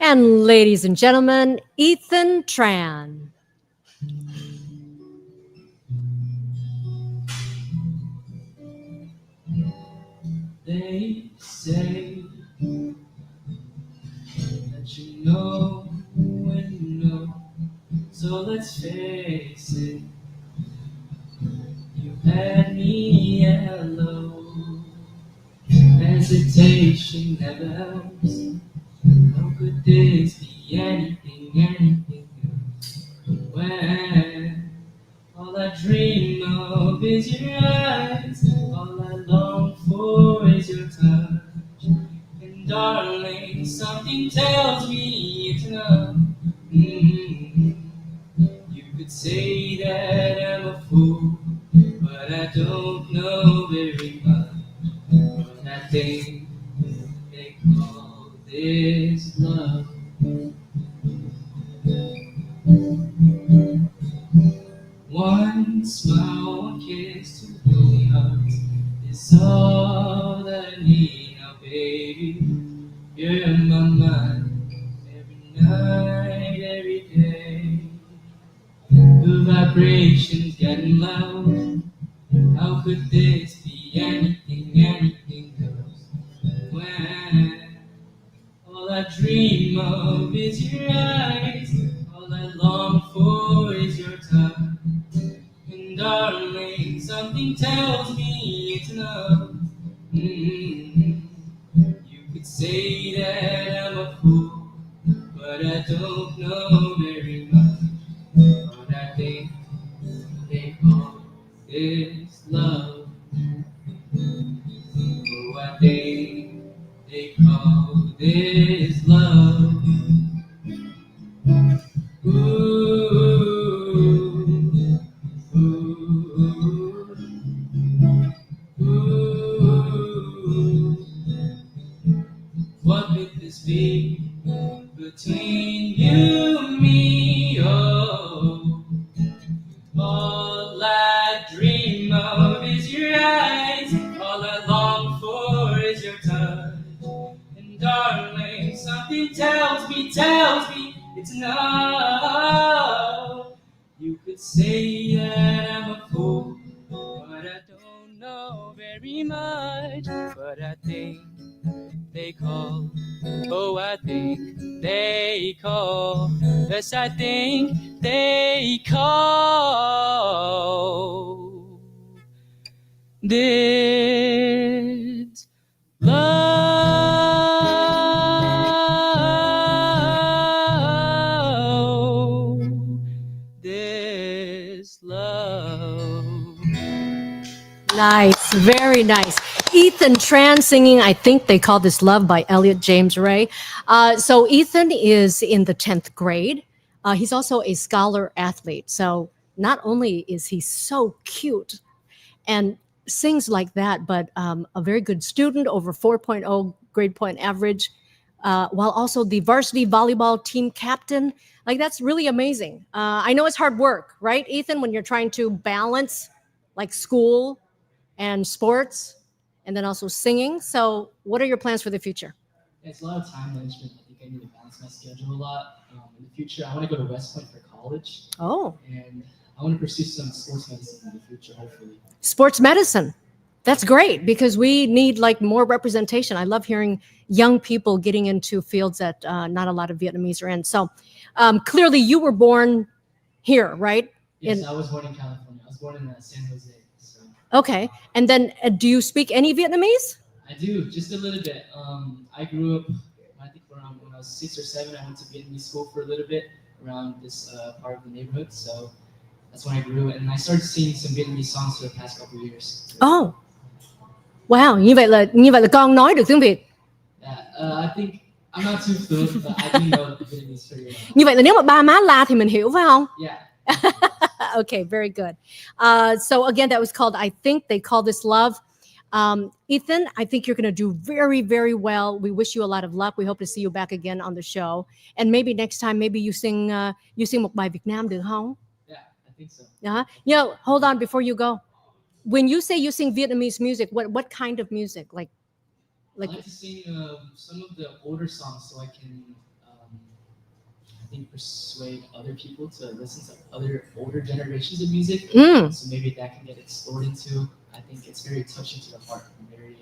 And ladies and gentlemen, Ethan Tran. They say that you know when you know. So let's face it, you had me at hello. Hesitation never helps. How could this be anything else? When all I dream of is your eyes, all I long for is your touch. And darling, something tells me it's enough. Mm-hmm. You could say that I'm a fool, but I don't know very much. But I think they call this love. One smile, one kiss, two lonely hearts is all that I need now, baby. You're in my mind every night, every day. The vibrations getting loud. How could this be anything else? When all I dream of is your eyes, all I long for is your touch. And darling, something tells me it's enough. Mm-hmm. You could say that I'm a fool, but I don't know very much. But I think they call this love. Oh, I think they call this love. Ooh, ooh, ooh. What could this be between you and me? Oh, all I dream of is your eyes. All I long for is your touch. And darling, something tells me it's enough. You could say that I'm a fool, but I don't know very much. But I think they call, oh, I think they call, yes, I think they call this love, this love. Nice, very nice. Ethan Tran singing I Think They Call This Love by Elliot James Ray. So Ethan is in the 10th grade. He's also a scholar athlete. So not only is he so cute and sings like that, but a very good student, over 4.0 grade point average, while also the varsity volleyball team captain. Like, that's really amazing. I know it's hard work, right, Ethan, when you're trying to balance like school and sports and then also singing. So what are your plans for the future? Yeah, it's a lot of time management. I think I need to balance my schedule a lot. In the future, I want to go to West Point for college. Oh, And I want to pursue some sports medicine in the future, hopefully. sports medicine. That's great because we need like more representation. I love hearing young people getting into fields that not a lot of Vietnamese are in. So clearly you were born here, right? Yes, I was born in California. I was born in San Jose. So. Okay. And then do you speak any Vietnamese? I do, just a little bit. I grew up, I think around when I was 6 or 7, I went to Vietnamese school for a little bit around this part of the neighborhood. So that's when I grew, and I started singing some Vietnamese songs for the past couple of years. Oh, wow. Như vậy là con nói được tiếng Việt. Yeah, I think I'm not too fluent, but I do know Vietnamese pretty well. Như vậy là nếu mà ba má la thì mình hiểu phải không? Yeah. Okay, very good. So again, that was called I Think They Call This Love. Ethan, I think you're going to do very, very well. We wish you a lot of luck. We hope to see you back again on the show. And maybe next time, maybe you sing một bài Việt Nam được không? Yeah, I think so. You know, hold on before you go. When you say you sing Vietnamese music, what kind of music? Like I like to sing some of the older songs so I can think, persuade other people to listen to other older generations of music. So maybe that can get explored into. I think it's very touching to the heart and very.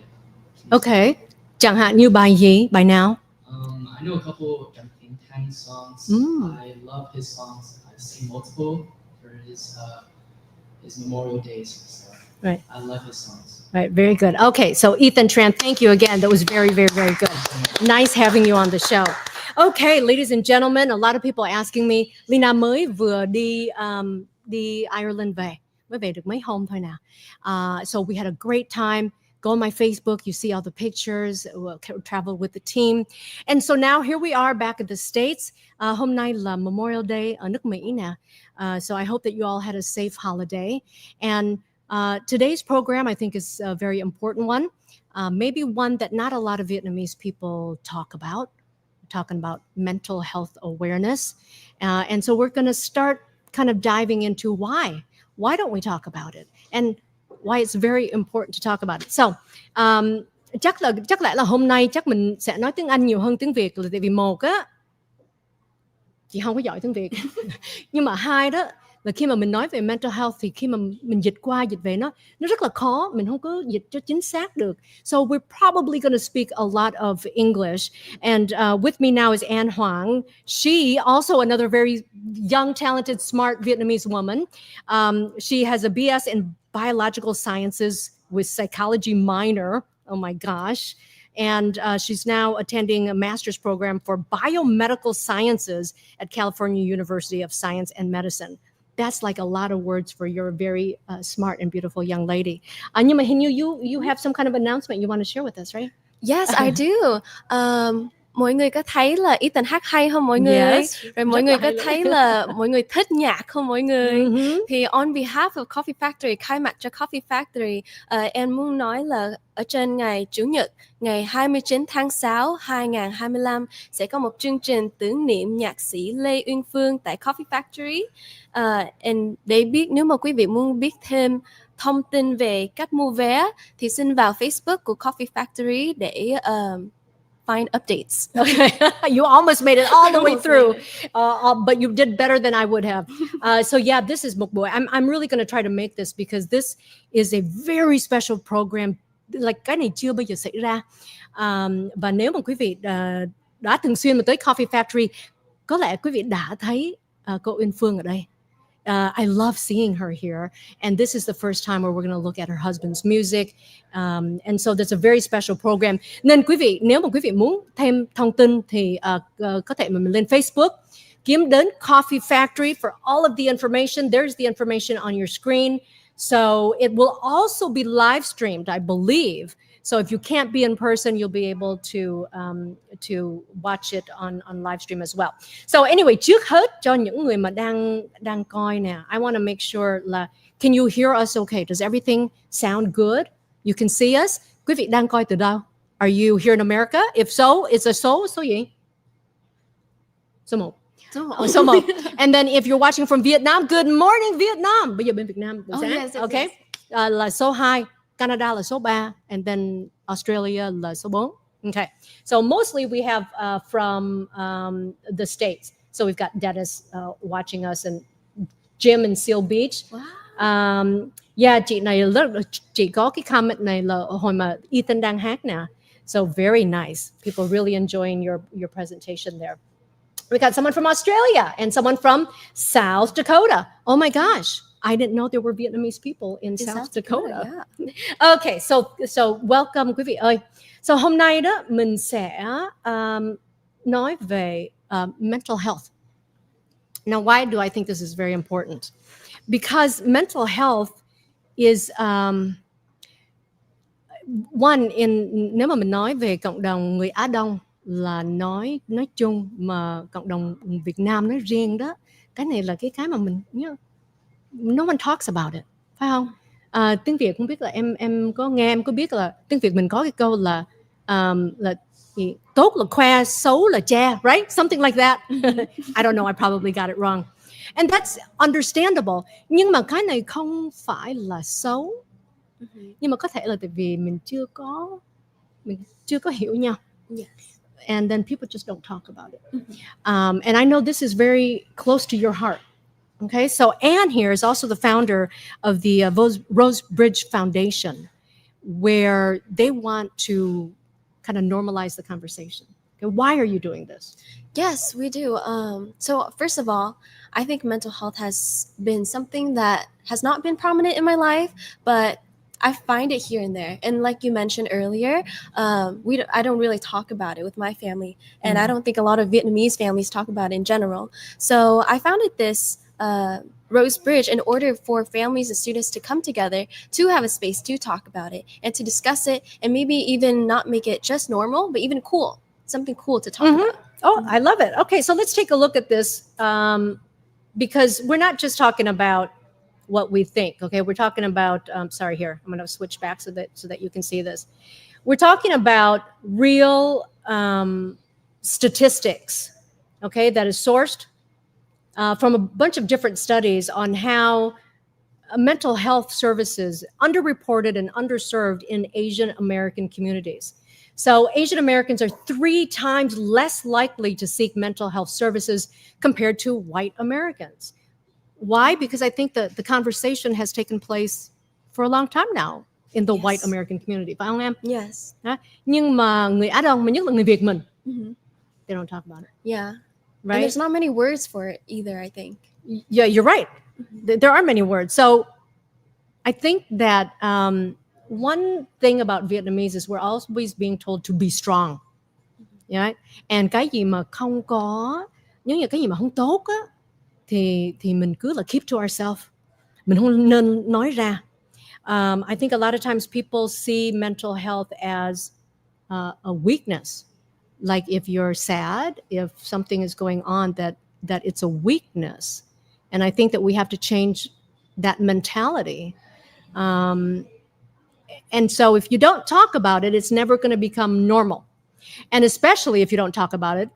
Okay. Chẳng hạn như bài gì? Bài nào? I know a couple Jang Tan songs. I love his songs. I've seen multiple for his Memorial Days. So Right. I love his songs. Right, very good. Okay, so Ethan Tran, thank you again. That was very, very, very good. Nice having you on the show. Okay, ladies and gentlemen, a lot of people are asking me, Lina mới vừa đi Ireland về, mới về được mấy hôm thôi nè. So we had a great time. Go on my Facebook, you see all the pictures, travel with the team. And so now here we are back at the States. Hôm nay là Memorial Day ở nước Mỹ nè. So I hope that you all had a safe holiday. And today's program, I think, is a very important one. Maybe one that not a lot of Vietnamese people talk about. We're talking about mental health awareness. And so we're going to start kind of diving into why. Why don't we talk about it? And why it's very important to talk about it. So, chắc lẽ là hôm nay chắc mình sẽ nói tiếng Anh nhiều hơn tiếng Việt, là tại vì một á, chị không có giỏi tiếng Việt. Nhưng mà hai đó là khi mà mình nói về mental health thì khi mà mình dịch qua dịch về nó rất là khó, mình không có dịch cho chính xác được. So we're probably going to speak a lot of English. And with me now is Anh Hoang. She also another very young, talented, smart Vietnamese woman. She has a BS in biological sciences with psychology minor. Oh my gosh. And she's now attending a master's program for biomedical sciences at California University of Science and Medicine. That's like a lot of words for your very smart and beautiful young lady. Nhưng mà hình như you have some kind of announcement you want to share with us, right? Yes, I do. Mọi người có thấy là Ethan hát hay không mọi người? Yes. Rồi mọi người có thấy là mọi người thích nhạc không mọi người? Thì on behalf of Coffee Factory, khai mạc cho Coffee Factory, em muốn nói là ở trên ngày Chủ nhật, ngày 29 tháng 6, 2025 sẽ có một chương trình tưởng niệm nhạc sĩ Lê Uyên Phương tại Coffee Factory. And để biết, nếu mà quý vị muốn biết thêm thông tin về cách mua vé thì xin vào Facebook của Coffee Factory để find updates. Okay, you almost made it all the way through, but you did better than I would have. So yeah, this is Mukboy. I'm really going to try to make this because this is a very special program. Like cái này chưa bao giờ xảy ra. Và nếu mà quý vị đã thường xuyên mà tới Coffee Factory, có lẽ quý vị đã thấy cô Uyên Phương ở đây. I love seeing her here. And this is the first time where we're going to look at her husband's music. And so that's a very special program. Nên quý vị, nếu mà quý vị muốn thêm thông tin thì có thể mình lên Facebook, kiếm đến Coffee Factory for all of the information. There's the information on your screen. So it will also be live streamed, I believe. So if you can't be in person, you'll be able to watch it on live stream as well. So anyway, trước hết cho những người mà đang coi nè, I want to make sure là can you hear us okay? Does everything sound good? You can see us? Quý vị đang coi từ đâu? Are you here in America? If so, it's a số gì? Số 1. So much. And then if you're watching from Vietnam, good morning Vietnam. Bây giờ bên Việt Nam Yes, okay. Yes. Là số 2, Canada là số 3, and then Australia là số 4. Okay. So mostly we have from the States. So we've got Dennis watching us and Jim in Seal Beach. Wow. Yeah, chị có cái comment này là hồi mà Ethan đang hát nè. So very nice. People really enjoying your presentation there. We got someone from Australia and someone from South Dakota. Oh my gosh. I didn't know there were Vietnamese people in South Dakota. Yeah. Okay, so welcome quý vị ơi. So hôm nay đó mình sẽ nói về mental health. Now, why do I think this is very important? Because mental health is nếu mà mình nói về cộng đồng người Á Đông là nói chung, mà cộng đồng Việt Nam nói riêng đó, cái này là cái mà mình no one talks about it, phải không? Tiếng Việt không biết là em có nghe, em có biết là tiếng Việt mình có cái câu là tốt là khoe, xấu là che, right? Something like that. I don't know, I probably got it wrong. And that's understandable. Nhưng mà cái này không phải là xấu. Nhưng mà có thể là tại vì mình chưa có hiểu nhau. Yes. and then people just don't talk about it. And I know this is very close to your heart. Okay, so Anne here is also the founder of the Rose Bridge Foundation, where they want to kind of normalize the conversation. Okay, why are you doing this? Yes, we do. So first of all, I think mental health has been something that has not been prominent in my life, but I find it here and there. And like you mentioned earlier, I don't really talk about it with my family, and I don't think a lot of Vietnamese families talk about it in general. So I founded this Rose Bridge in order for families and students to come together to have a space to talk about it and to discuss it, and maybe even not make it just normal, but even cool, something cool to talk about. Oh, I love it. Okay, so let's take a look at this, because we're not just talking about what we think. Okay, we're talking about. Sorry, here I'm going to switch back so that you can see this. We're talking about real statistics. Okay, that is sourced from a bunch of different studies on how mental health services underreported and underserved in Asian American communities. So Asian Americans are 3 times less likely to seek mental health services compared to white Americans. Why? Because I think the conversation has taken place for a long time now in the white American community. Phải không em? Yes. Nhưng mà người Á Đông, mà nhất là người Việt mình, they don't talk about it. Yeah. Right? And there's not many words for it either, I think. Yeah, you're right. There are many words. So I think that one thing about Vietnamese is we're always being told to be strong. Right? And cái gì mà không có, nếu như cái gì mà không tốt á, thì mình cứ là keep to ourselves. Mình không nên nói ra. I think a lot of times people see mental health as a weakness. Like if you're sad, if something is going on, that it's a weakness. And I think that we have to change that mentality. And so if you don't talk about it, it's never going to become normal. And especially if you don't talk about it,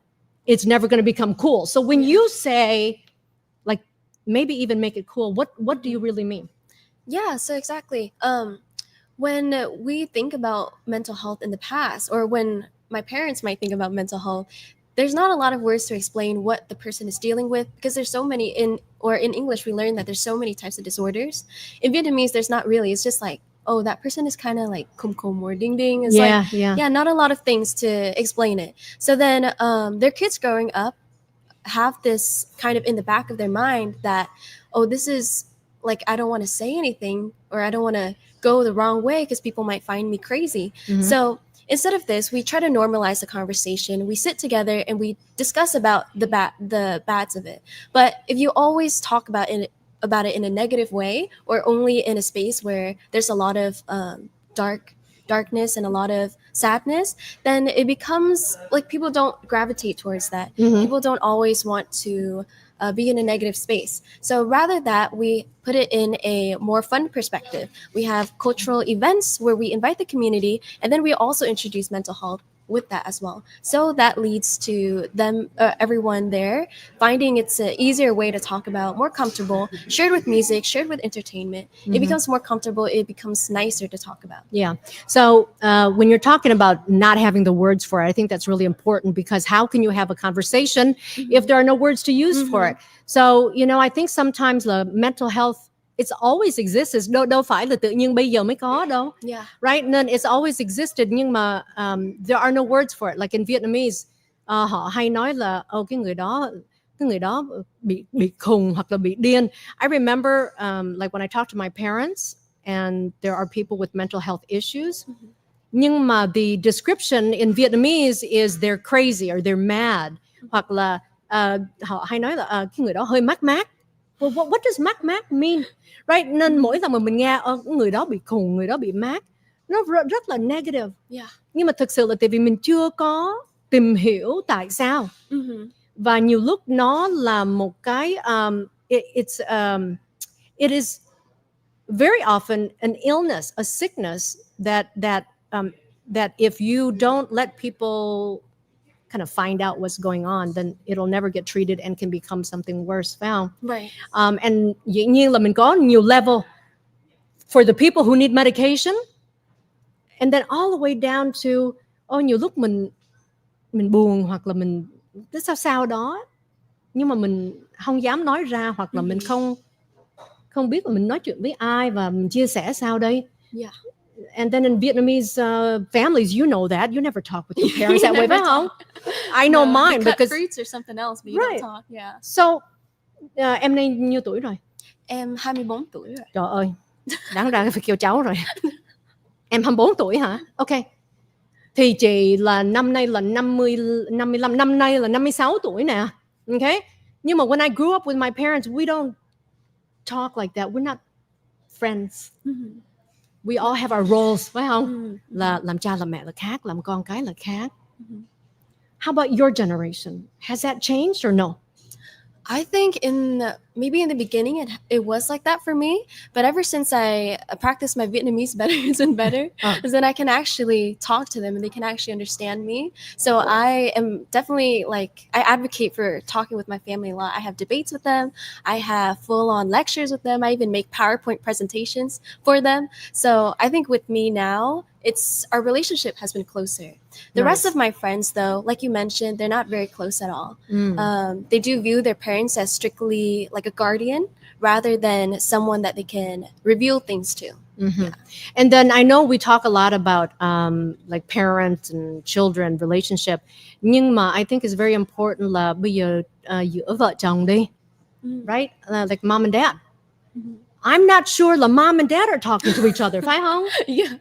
it's never going to become cool. So when you say, like, maybe even make it cool, what do you really mean? Yeah, so exactly. When we think about mental health in the past, or when my parents might think about mental health, there's not a lot of words to explain what the person is dealing with, because there's so many in English we learn that there's so many types of disorders. In Vietnamese, there's not really. It's just like, oh, that person is kind of like kum kum or ding ding. It's not a lot of things to explain it. So then their kids growing up have this kind of in the back of their mind that, oh, this is like, I don't want to say anything, or I don't want to go the wrong way because people might find me crazy. So instead of this, we try to normalize the conversation. We sit together and we discuss about the bads of it. But if you always talk about it in a negative way, or only in a space where there's a lot of darkness and a lot of sadness, then it becomes like people don't gravitate towards that. People don't always want to be in a negative space. So rather that, we put it in a more fun perspective. We have cultural events where we invite the community, and then we also introduce mental health with that as well. So that leads to them, everyone there, finding it's an easier way to talk about, more comfortable, shared with music, shared with entertainment. It becomes more comfortable. It becomes nicer to talk about. Yeah. So when you're talking about not having the words for it, I think that's really important, because how can you have a conversation if there are no words to use for it? So, I think sometimes the mental health, it's always existed. Đâu phải là tự nhiên bây giờ mới có đâu. Yeah. Right? Nên it's always existed, nhưng mà there are no words for it. Like in Vietnamese, họ hay nói là cái người đó bị khùng hoặc là bị điên. I remember like when I talked to my parents, and there are people with mental health issues. Nhưng mà the description in Vietnamese is they're crazy or they're mad. Hoặc là họ hay nói là cái người đó hơi mát. Well, what does mát mean? Right? Nên mỗi lần mà mình nghe người đó bị khùng, người đó bị mát, nó rất là negative. Yeah. Nhưng mà thực sự là tại vì mình chưa có tìm hiểu tại sao. Và nhiều lúc nó là một cái it is very often an illness, a sickness that if you don't let people kind of find out what's going on, then it'll never get treated and can become something worse found. Right. And dĩ nhiên là mình có nhiều level for the people who need medication, and then all the way down to nhiều lúc mình mình buồn hoặc là mình cái sao đó, nhưng mà mình không dám nói ra, hoặc là mình không biết là mình nói chuyện với ai và mình chia sẻ sao đây. Yeah. And then in Vietnamese families, you know that you never talk with your parents that way, phải không? I know No, mine you cut because fruits or something else, but you Right. don't talk. Yeah. so em nay nhiêu tuổi rồi? Em 24 tuổi rồi. Trời ơi, đáng ra phải kêu cháu rồi. Em 24 tuổi hả? Ok. Thì chị là năm nay là 55, năm nay là 56 tuổi nè. Okay? Nhưng mà when I grew up with my parents, we don't talk like that. We're not friends. We all have our roles, phải không? Là làm cha làm mẹ là khác, làm con cái là khác. How about your generation? Has that changed or no? I think maybe in the beginning it was like that for me, but ever since I practiced my Vietnamese better and better, then I can actually talk to them and they can actually understand me. So I am definitely I advocate for talking with my family a lot. I have debates with them. I have full-on lectures with them. I even make PowerPoint presentations for them. So I think with me now, our relationship has been closer. The rest of my friends, though, like you mentioned, they're not very close at all. They do view their parents as strictly like a guardian rather than someone that they can reveal things to. Yeah. And then I know we talk a lot about like parent and children relationship, nhưng mà I think it's very important là bây giờ giữa vợ chồng đi, right? Like mom and dad. I'm not sure là mom and dad are talking to each other, phải không? Yeah.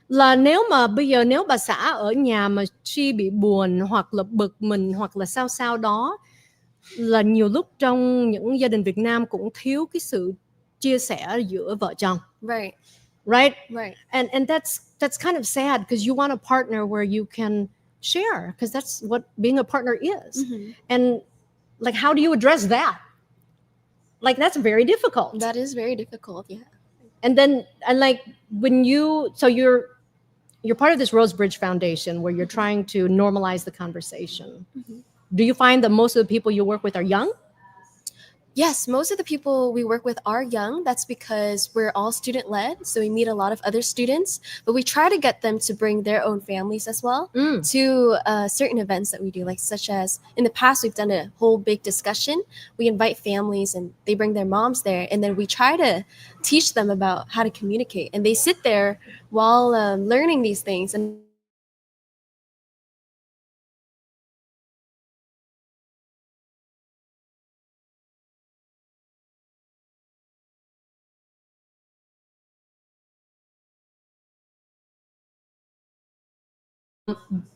Là nếu mà bây giờ nếu bà xã ở nhà mà she bị buồn hoặc là bực mình hoặc là sao đó, là nhiều lúc trong những gia đình Việt Nam cũng thiếu cái sự chia sẻ giữa vợ chồng. Right. And that's kind of sad because you want a partner where you can share, because that's what being a partner is. And like, how do you address that? Like, that's very difficult. That is very difficult. Yeah. And like when you're part of this Rosebridge Foundation where you're trying to normalize the conversation. Do you find that most of the people you work with are young? Yes, most of the people we work with are young. That's because we're all student-led, so we meet a lot of other students, but we try to get them to bring their own families as well to certain events that we do, like such as in the past, we've done a whole big discussion. We invite families and they bring their moms there, and then we try to teach them about how to communicate, and they sit there while learning these things. And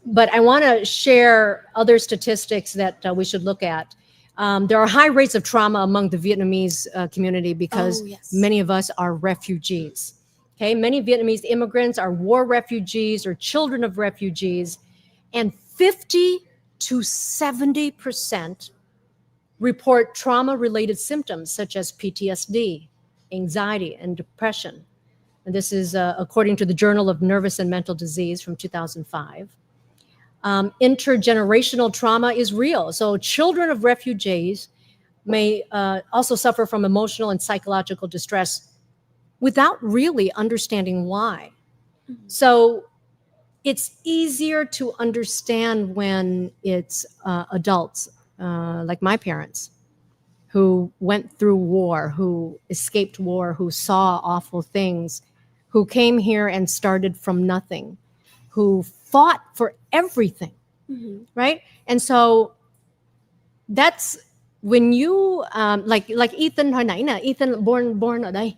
but I want to share other statistics that we should look at. There are high rates of trauma among the Vietnamese community because many of us are refugees. Okay, many Vietnamese immigrants are war refugees or children of refugees, and 50 to 70% report trauma-related symptoms such as PTSD, anxiety, and depression. And this is according to the Journal of Nervous and Mental Disease from 2005. Intergenerational trauma is real. So children of refugees may also suffer from emotional and psychological distress without really understanding why. So it's easier to understand when it's adults, like my parents, who went through war, who escaped war, who saw awful things, who came here and started from nothing, who fought for everything, right? And so that's when you like Ethan hồi nãy nè, Ethan born ở đây.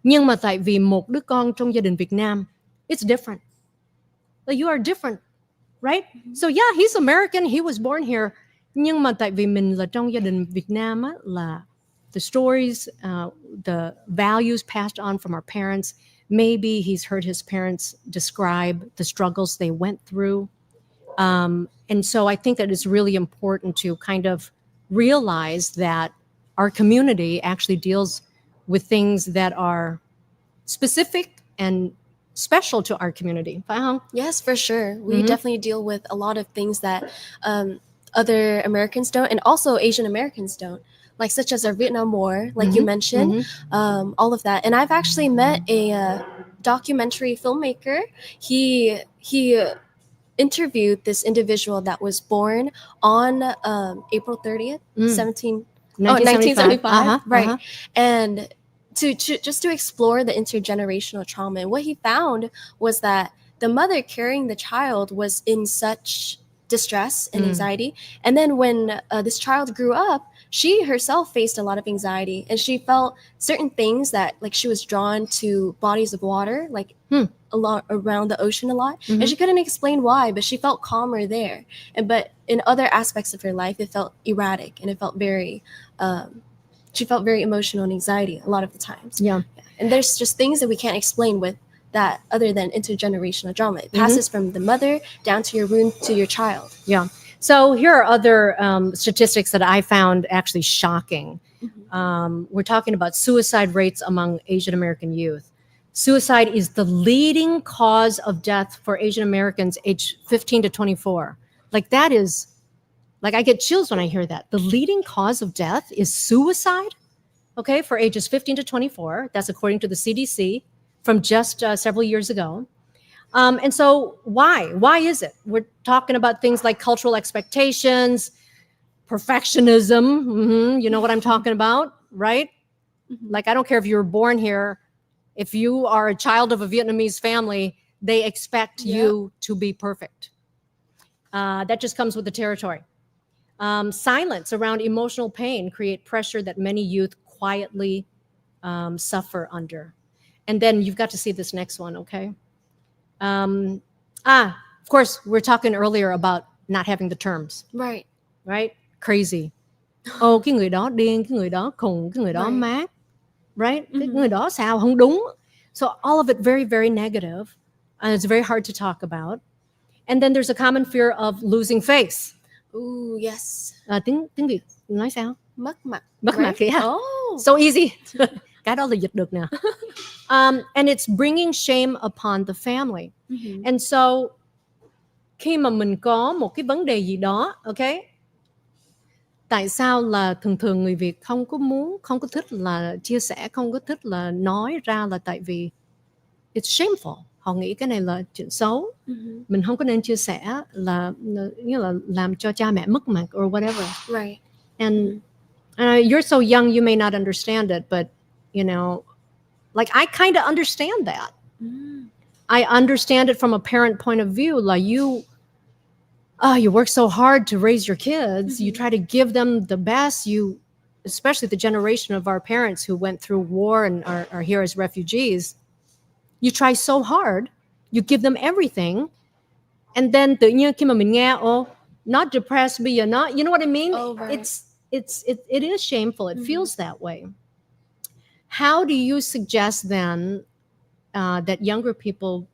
Nhưng mà tại vì một đứa con trong gia đình Việt Nam, it's different. Like, you are different, right? So yeah, he's American, he was born here. Nhưng mà tại vì mình là trong gia đình Việt Nam á, là the stories, the values passed on from our parents, maybe he's heard his parents describe the struggles they went through. And so I think that it's really important to kind of realize that our community actually deals with things that are specific and special to our community. Phải không? Yes, for sure. We definitely deal with a lot of things that other Americans don't, and also Asian Americans don't, like such as our Vietnam War, like you mentioned, all of that. And I've actually met a documentary filmmaker. He interviewed this individual that was born on April 30th, 1975, right? And to just to explore the intergenerational trauma. And what he found was that the mother carrying the child was in such distress and anxiety. And then when this child grew up, she herself faced a lot of anxiety, and she felt certain things that, like, she was drawn to bodies of water, like a lot around the ocean a lot, and she couldn't explain why, but she felt calmer there. And but in other aspects of her life, it felt erratic, and it felt very she felt very emotional and anxiety a lot of the times. Yeah. And there's just things that we can't explain with that other than intergenerational trauma. It passes from the mother down to your room to your child. Yeah. So here are other statistics that I found actually shocking. We're talking about suicide rates among Asian American youth. Suicide is the leading cause of death for Asian Americans aged 15 to 24. Like, that is, like, I get chills when I hear that. The leading cause of death is suicide, okay, for ages 15 to 24. That's according to the CDC from just several years ago. And so why? Why is it? We're talking about things like cultural expectations, perfectionism. You know what I'm talking about, right? Like, I don't care if you were born here. If you are a child of a Vietnamese family, they expect you to be perfect. That just comes with the territory. Silence around emotional pain create pressure that many youth quietly suffer under. And then you've got to see this next one, okay? Of course, we're talking earlier about not having the terms. Right. Right? Crazy. Cái người đó điên, cái người đó khùng, cái người đó mát. Right? Cái người đó sao không đúng. So all of it very, very negative. And it's very hard to talk about. And then there's a common fear of losing face. Ooh, yes. Tiếng Việt nói sao? Mất mặt. Mất mặt, yeah. Oh. So easy. Cái đó là dịch được nè. And it's bringing shame upon the family. And so khi mà mình có một cái vấn đề gì đó, okay? Tại sao là thường người Việt không có thích là chia sẻ, không có thích là nói ra, là tại vì it's shameful. Họ nghĩ cái này là chuyện xấu. Mình không có nên chia sẻ là làm cho cha mẹ mất mặt or whatever. Right. And you're so young, you may not understand it, but you know, like, I kind of understand that. I understand it from a parent point of view. Like, you work so hard to raise your kids. You try to give them the best. Especially the generation of our parents who went through war and are here as refugees. You try so hard. You give them everything. And then tự nhiên khi mà mình nghe, not depressed, but you're not, you know what I mean? Oh, right. It is shameful. It feels that way. How do you suggest then that younger people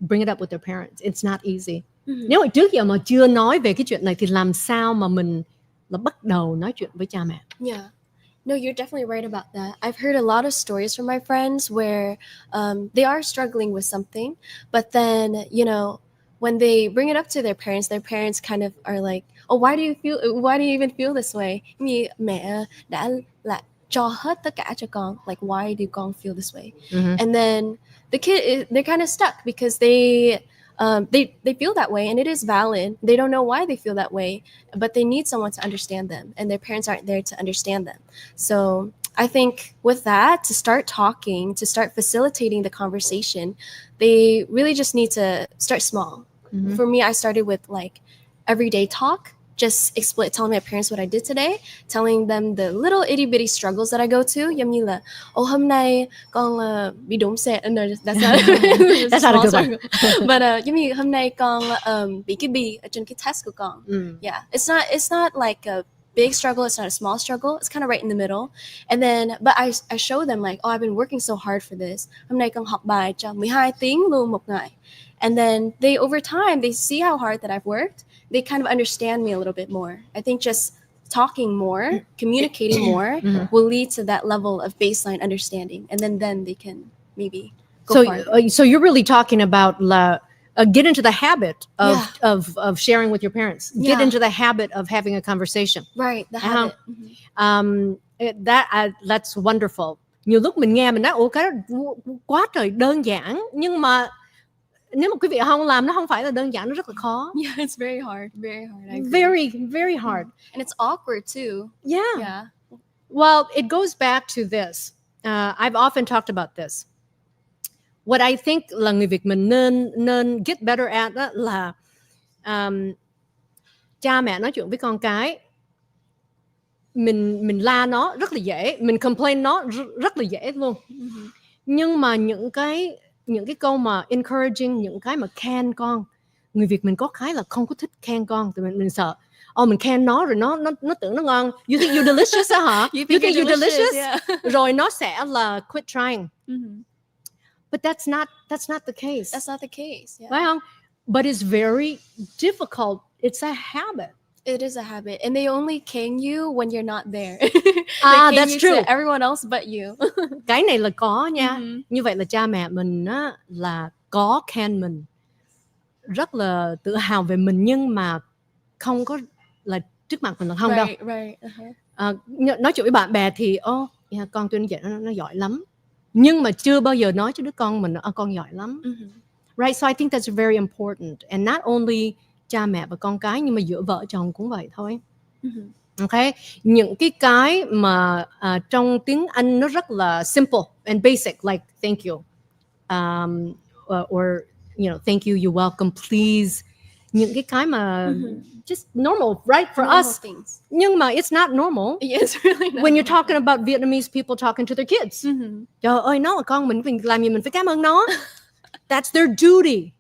bring it up with their parents? It's not easy. Nếu mà trước giờ mà chưa nói về cái chuyện này thì làm sao mà mình là bắt đầu nói chuyện với cha mẹ? Yeah. No, you're definitely right about that. I've heard a lot of stories from my friends where they are struggling with something, but then, you know, when they bring it up to their parents kind of are like, oh, why do you even feel this way? Như mẹ đã là cho hết tất cả cho con. Like, why do con feel this way? And then the kid, they're kind of stuck because they feel that way, and it is valid. They don't know why they feel that way, but they need someone to understand them, and their parents aren't there to understand them. So I think with that, to start talking, to start facilitating the conversation, they really just need to start small. For me, I started with like everyday talk, just telling my parents what I did today, telling them the little itty bitty struggles that I go to. Giống như là, hôm nay con bị đụng xe. No, that's not a good one. But giống như hôm nay con bị cái bì ở trên cái test của con. Yeah, it's not like a big struggle. It's not a small struggle. It's kind of right in the middle. And then, but I show them like, I've been working so hard for this. Hôm nay con học bài cho 12 tiếng luôn một ngày. And then over time, they see how hard that I've worked. They kind of understand me a little bit more. I think just talking more, communicating more will lead to that level of baseline understanding. And then they can maybe go farther. So you're really talking about get into the habit of sharing with your parents. Get into the habit of having a conversation. Right, the habit. That's wonderful. Nhiều lúc mình nghe mình nói, cái đó quá trời đơn giản, nhưng mà nếu mà quý vị không làm, nó không phải là đơn giản, nó rất là khó. Yeah, it's very hard. Very hard. I agree. Very, very hard. And it's awkward too. Yeah. Yeah. Well, it goes back to this. I've often talked about this. What I think là người Việt mình nên get better at đó là cha mẹ nói chuyện với con cái, mình la nó rất là dễ, mình complain nó rất là dễ luôn. Nhưng mà những cái câu mà encouraging, những cái mà khen con, người Việt mình có cái là không có thích khen con, thì mình sợ. Mình khen nó rồi nó tưởng nó ngon. You think you're delicious hả? You think you're delicious? Yeah. Rồi nó sẽ là quit trying. But that's not the case. That's not the case. Yeah. Phải không? But it's very difficult. It's a habit. It is a habit, and they only cane you when you're not there. That's true. To everyone else but you. Cái này là có nha. Như vậy là cha mẹ mình á, là có khen mình, rất là tự hào về mình, nhưng mà không có là trước mặt mình là không đâu. Right. Nói chuyện với bạn bè thì con tôi nó giỏi lắm, nhưng mà chưa bao giờ nói cho đứa con mình con giỏi lắm. Right, so I think that's very important, and not only cha mẹ và con cái, nhưng mà giữa vợ chồng cũng vậy thôi. Okay, những cái mà trong tiếng Anh nó rất là simple and basic, like thank you, or you know, thank you, you're welcome, please. Những cái mà just normal, right, for normal us. Things. Nhưng mà it's not normal. Yeah, it's really not. When you're talking about Vietnamese people talking to their kids. Trời ơi, nó là con mình làm gì mình phải cảm ơn nó. That's their duty.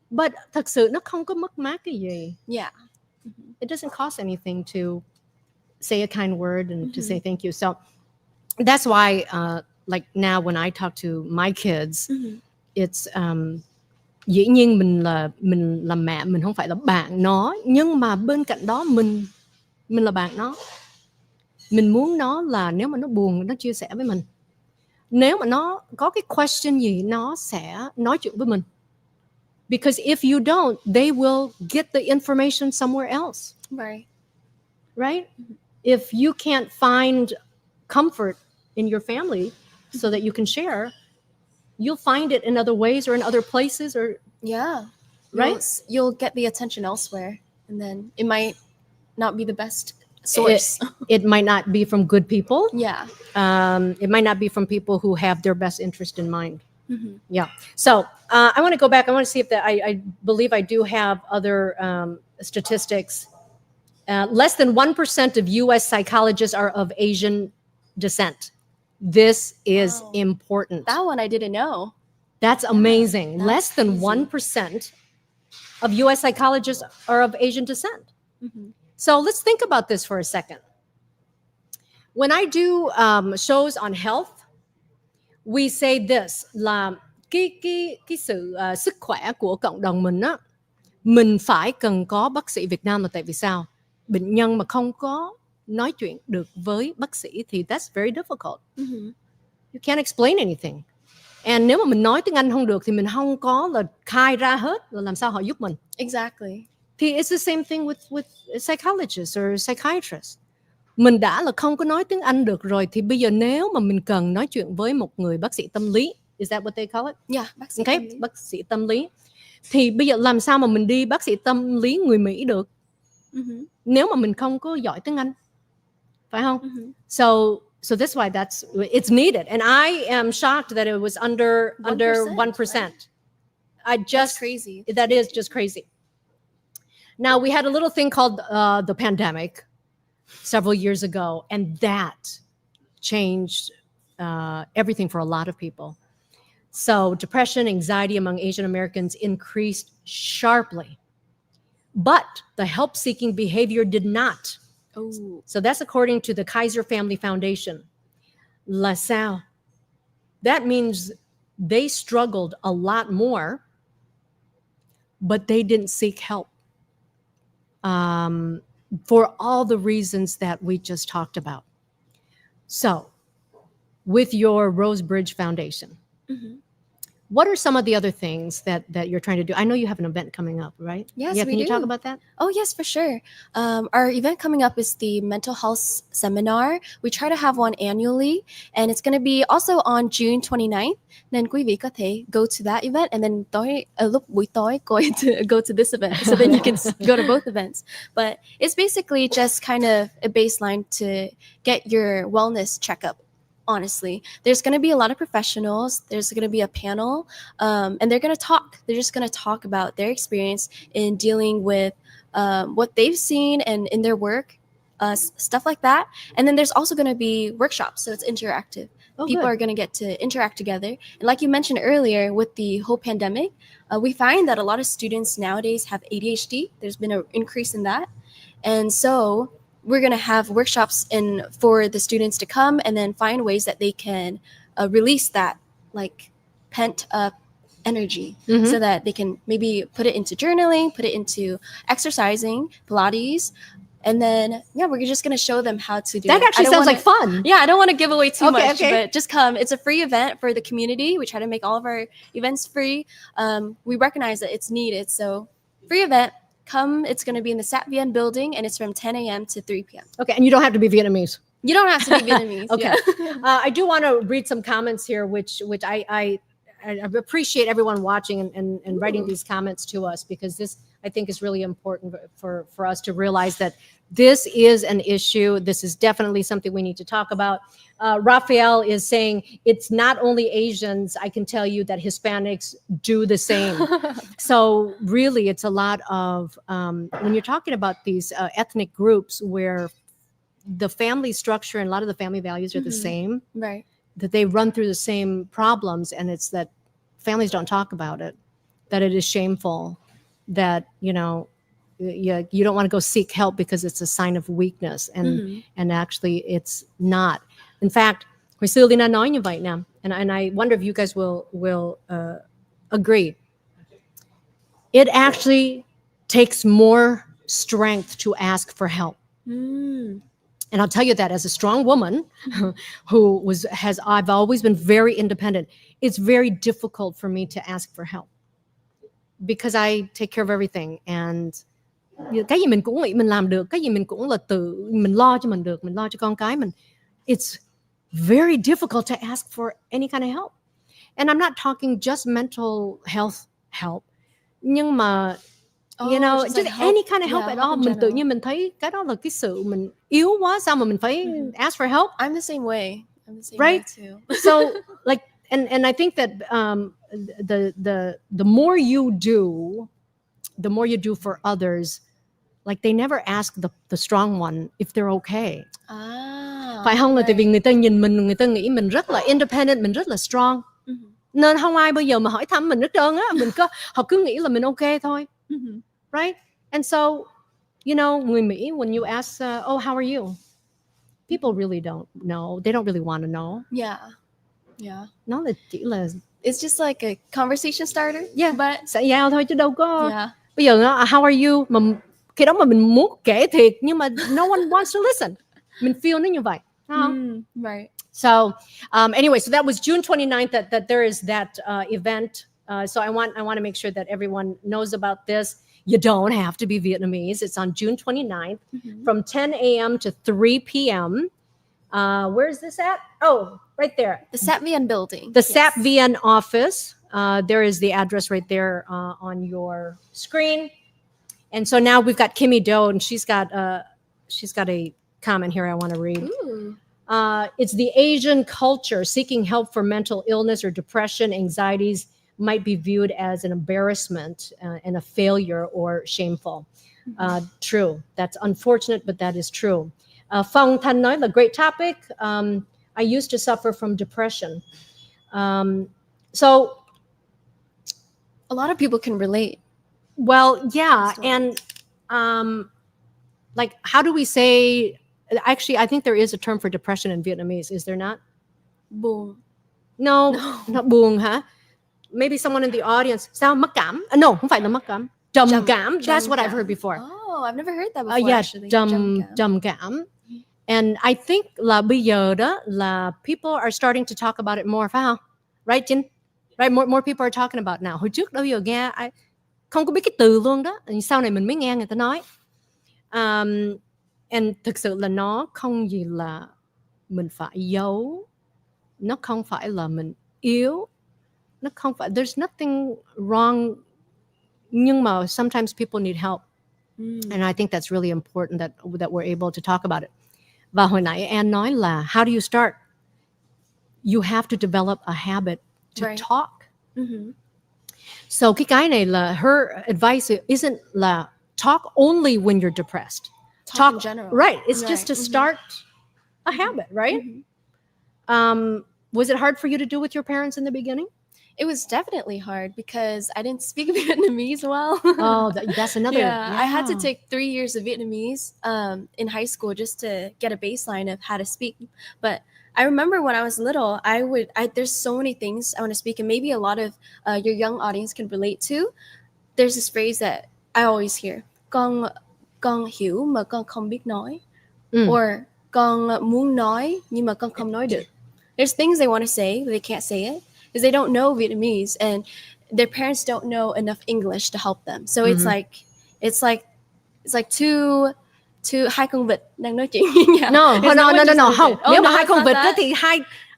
But thật sự nó không có mất mát cái gì. Yeah. It doesn't cost anything to say a kind word and to say thank you. So that's why, like now when I talk to my kids, it's dĩ nhiên mình là mẹ, mình không phải là bạn nó, nhưng mà bên cạnh đó mình là bạn nó. Mình muốn nó là nếu mà nó buồn nó chia sẻ với mình. Nếu mà nó có cái question gì nó sẽ nói chuyện với mình. Because if you don't, they will get the information somewhere else. Right? If you can't find comfort in your family so that you can share, you'll find it in other ways or in other places, or right? You'll get the attention elsewhere, and then it might not be the best source. It might not be from good people. Yeah. It might not be from people who have their best interest in mind. Yeah. So I want to go back. I want to see if I believe I do have other statistics. Less than 1% of U.S. psychologists are of Asian descent. This is important. That one I didn't know. That's amazing. That's Less than crazy. 1% of U.S. psychologists are of Asian descent. So let's think about this for a second. When I do shows on health, we say this là cái sự sức khỏe của cộng đồng mình á, mình phải cần có bác sĩ Việt Nam, là tại vì sao? Bệnh nhân mà không có nói chuyện được với bác sĩ thì that's very difficult. You can't explain anything. And nếu mà mình nói tiếng Anh không được thì mình không có là khai ra hết, là làm sao họ giúp mình? Exactly. Thì it's the same thing with psychologists or psychiatrists. Mình đã là không có nói tiếng Anh được rồi, thì bây giờ nếu mà mình cần nói chuyện với một người bác sĩ tâm lý, is that what they call it? Yeah, bác sĩ Okay, tâm lý. bác sĩ tâm lý. Thì bây giờ làm sao mà mình đi bác sĩ tâm lý người Mỹ được? Nếu mà mình không có giỏi tiếng Anh, phải không? So that's why it's needed, and I am shocked that it was under 1%. That's crazy. That is just crazy. Now we had a little thing called the pandemic several years ago, and that changed everything for a lot of people. So depression, anxiety among Asian Americans increased sharply, but the help-seeking behavior did not. So that's according to the Kaiser Family Foundation. La Salle. That means they struggled a lot more, but they didn't seek help for all the reasons that we just talked about. So with your Rose Bridge Foundation, What are some of the other things that you're trying to do? I know you have an event coming up, right? Yes, yeah, we can you talk do. about that? Oh, yes, for sure. Our event coming up is the mental health seminar. We try to have one annually, and it's going to be also on June 29th. Nên quý vị có thể go to that event, and then lúc buổi tối going to go to this event. So then you can go to both events. But it's basically just kind of a baseline to get your wellness checkup. Honestly, there's going to be a lot of professionals. There's going to be a panel, and they're going to talk. They're just going to talk about their experience in dealing with what they've seen and in their work, stuff like that. And then there's also going to be workshops, so it's interactive. People are going to get to interact together. And like you mentioned earlier, with the whole pandemic, we find that a lot of students nowadays have ADHD. There's been an increase in that, and so we're going to have workshops for the students to come and then find ways that they can release that like pent up energy, so that they can maybe put it into journaling, put it into exercising, Pilates. And then, we're just going to show them how to do That it. actually sounds like fun. Yeah, I don't want to give away too much, okay. but just come. It's a free event for the community. We try to make all of our events free. We recognize that it's needed. So free event. Come, it's going to be in the Sat Vien building, and it's from 10 a.m. to 3 p.m. Okay, and you don't have to be Vietnamese. You don't have to be Vietnamese. Okay. Yeah. I do want to read some comments here, which I appreciate everyone watching and writing these comments to us, because this, I think, is really important for us to realize that this is an issue. This is definitely something we need to talk about. Raphael is saying it's not only Asians. I can tell you that Hispanics do the same. So really, it's a lot of, when you're talking about these ethnic groups where the family structure and a lot of the family values are the same, Right. that they run through the same problems, and it's that families don't talk about it, that it is shameful, that, you don't want to go seek help because it's a sign of weakness, and actually it's not. In fact, hồi xưa Lina nói như vậy nè, and I wonder if you guys will agree. It actually takes more strength to ask for help. And I'll tell you that as a strong woman I've always been very independent. It's very difficult for me to ask for help because I take care of everything, and cái gì mình cũng nghĩ mình làm được, cái gì mình cũng là tự mình lo cho mình được, mình lo cho con cái mình. It's very difficult to ask for any kind of help. And I'm not talking just mental health help, nhưng mà just like any kind of help at all. Mình tự nhiên mình thấy cái đó là cái sự mình yếu quá, sao mà mình phải ask for help? I'm the same way. I'm the same right? way too. So like, and I think that the more you do for others, like they never ask the strong one if they're okay. Phải không? Là tại vì người ta nhìn mình, người ta nghĩ mình rất là independent, mình rất là strong, nên không ai bao giờ mà hỏi thăm mình hết trơn á. Họ cứ nghĩ là mình okay thôi. Right? And so, người Mỹ, when you ask, oh, how are you? People really don't know. They don't really want to know. Yeah. Nó là chỉ là, it's just like a conversation starter. Yeah. But xã giao thôi chứ đâu có. Yeah. Bây giờ how are you? Mà khi đó mà mình muốn kể thiệt, nhưng mà no one wants to listen. Mình feel nó như vậy. Right. So anyway, so that was June 29th that there is that event. So I want to make sure that everyone knows about this. You don't have to be Vietnamese. It's on June 29th from 10 a.m. to 3 p.m. Where's this at? Oh, right there. The Sat Vien building. The Sat Vien office. There is the address right there on your screen. And so now we've got Kimmy Doe, and she's got a comment here I want to read. Ooh. It's the Asian culture. Seeking help for mental illness or depression, anxieties might be viewed as an embarrassment and a failure or shameful. True. That's unfortunate, but that is true. Phong Thanh nói là great topic. I used to suffer from depression. So a lot of people can relate. Well, yeah. And like, how do we say, actually, I think there is a term for depression in Vietnamese. Is there not? Buồn. No, not buồn hả? Maybe someone in the audience. Sao? Mặc cảm? No, không phải là mặc cảm. Trầm cảm. That's what I've heard before. Oh, I've never heard that before. Yeah, actually. trầm cảm. And I think là bây giờ đó là people are starting to talk about it more. Phải không? Right, Jin? right? More people are talking about now. Hồi trước đâu giờ nghe ai không có biết cái từ luôn đó, sau này mình mới nghe người ta nói. And thực sự là nó không gì là mình phải giấu, nó không phải là mình yếu, nó không phải, there's nothing wrong, nhưng mà sometimes people need help. And I think that's really important that we're able to talk about it. Và hồi nãy Anne nói là how do you start? You have to develop a habit to talk. So cái này là her advice isn't là talk only when you're depressed. Talk in general. Right. It's just to start a habit, right? Was it hard for you to do with your parents in the beginning? It was definitely hard because I didn't speak Vietnamese well. Oh, that's another. Yeah, I had to take 3 years of Vietnamese in high school just to get a baseline of how to speak. But I remember when I was little, there's so many things I want to speak, and maybe a lot of your young audience can relate to. There's this phrase that I always hear: con hiểu mà con không biết nói, or con muốn nói nhưng mà con không nói được. There's things they want to say, but they can't say it because they don't know Vietnamese and their parents don't know enough English to help them. So it's like two hai con vịt đang nói chuyện với nhau. No, không. Nếu mà hai con vịt đó thì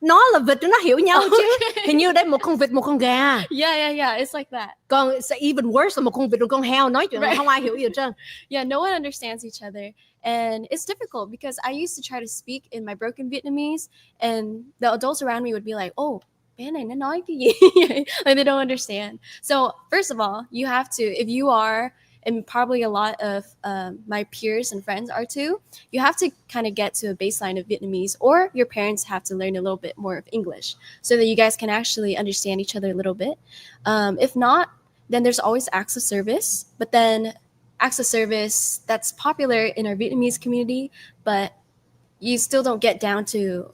nó là vịt nó hiểu nhau chứ. Hình như đấy một con vịt một con gà. Yeah, it's like that. Còn it's even worse là một con vịt một con heo nói chuyện không ai hiểu gì hết trơn. Yeah, no one understands each other. And it's difficult because I used to try to speak in my broken Vietnamese and the adults around me would be like, oh, bé này nó nói cái gì? Like they don't understand. So first of all, you have to, if you are, and probably a lot of my peers and friends are too, you have to kind of get to a baseline of Vietnamese, or your parents have to learn a little bit more of English so that you guys can actually understand each other a little bit. If not, then there's always acts of service, but then acts of service that's popular in our Vietnamese community, but you still don't get down to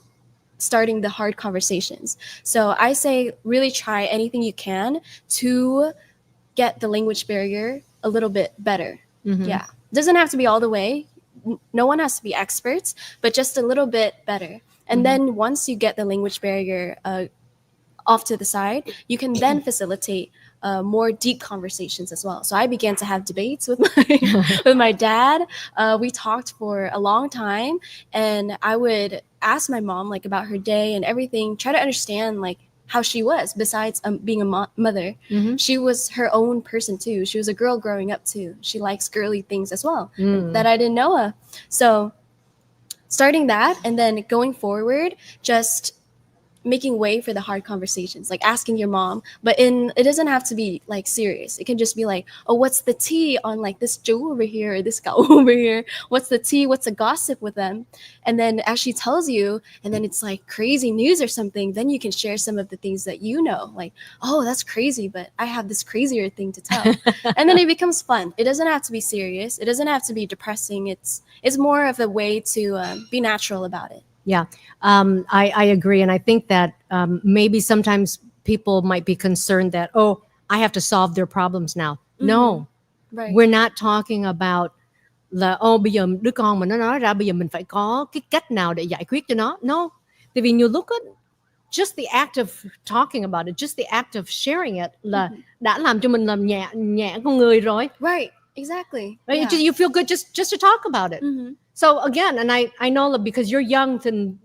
starting the hard conversations. So I say really try anything you can to get the language barrier a little bit better. Yeah, doesn't have to be all the way, no one has to be experts, but just a little bit better. And then once you get the language barrier off to the side, you can then facilitate more deep conversations as well. So I began to have debates with my dad. We talked for a long time, and I would ask my mom like about her day and everything, try to understand like how she was besides being a mother. She was her own person too. She was a girl growing up too. She likes girly things as well that I didn't know of. So starting that and then going forward, just making way for the hard conversations, like asking your mom, but it doesn't have to be like serious. It can just be like, oh, what's the tea on like this Joe over here or this guy over here? What's the tea? What's the gossip with them? And then as she tells you, and then it's like crazy news or something, then you can share some of the things that you know, like, oh, that's crazy, but I have this crazier thing to tell. And then it becomes fun. It doesn't have to be serious. It doesn't have to be depressing. It's more of a way to be natural about it. Yeah, I agree. And I think that maybe sometimes people might be concerned that, oh, I have to solve their problems now. No, we're not talking about là, oh, bây giờ đứa con mà nó nói ra bây giờ mình phải có cái cách nào để giải quyết cho nó. No, tại vì you look at just the act of talking about it, just the act of sharing it là đã làm cho mình làm nhẹ con người rồi. Right, exactly. Right? Yeah. You feel good just to talk about it. So again, and I know that because you're young, then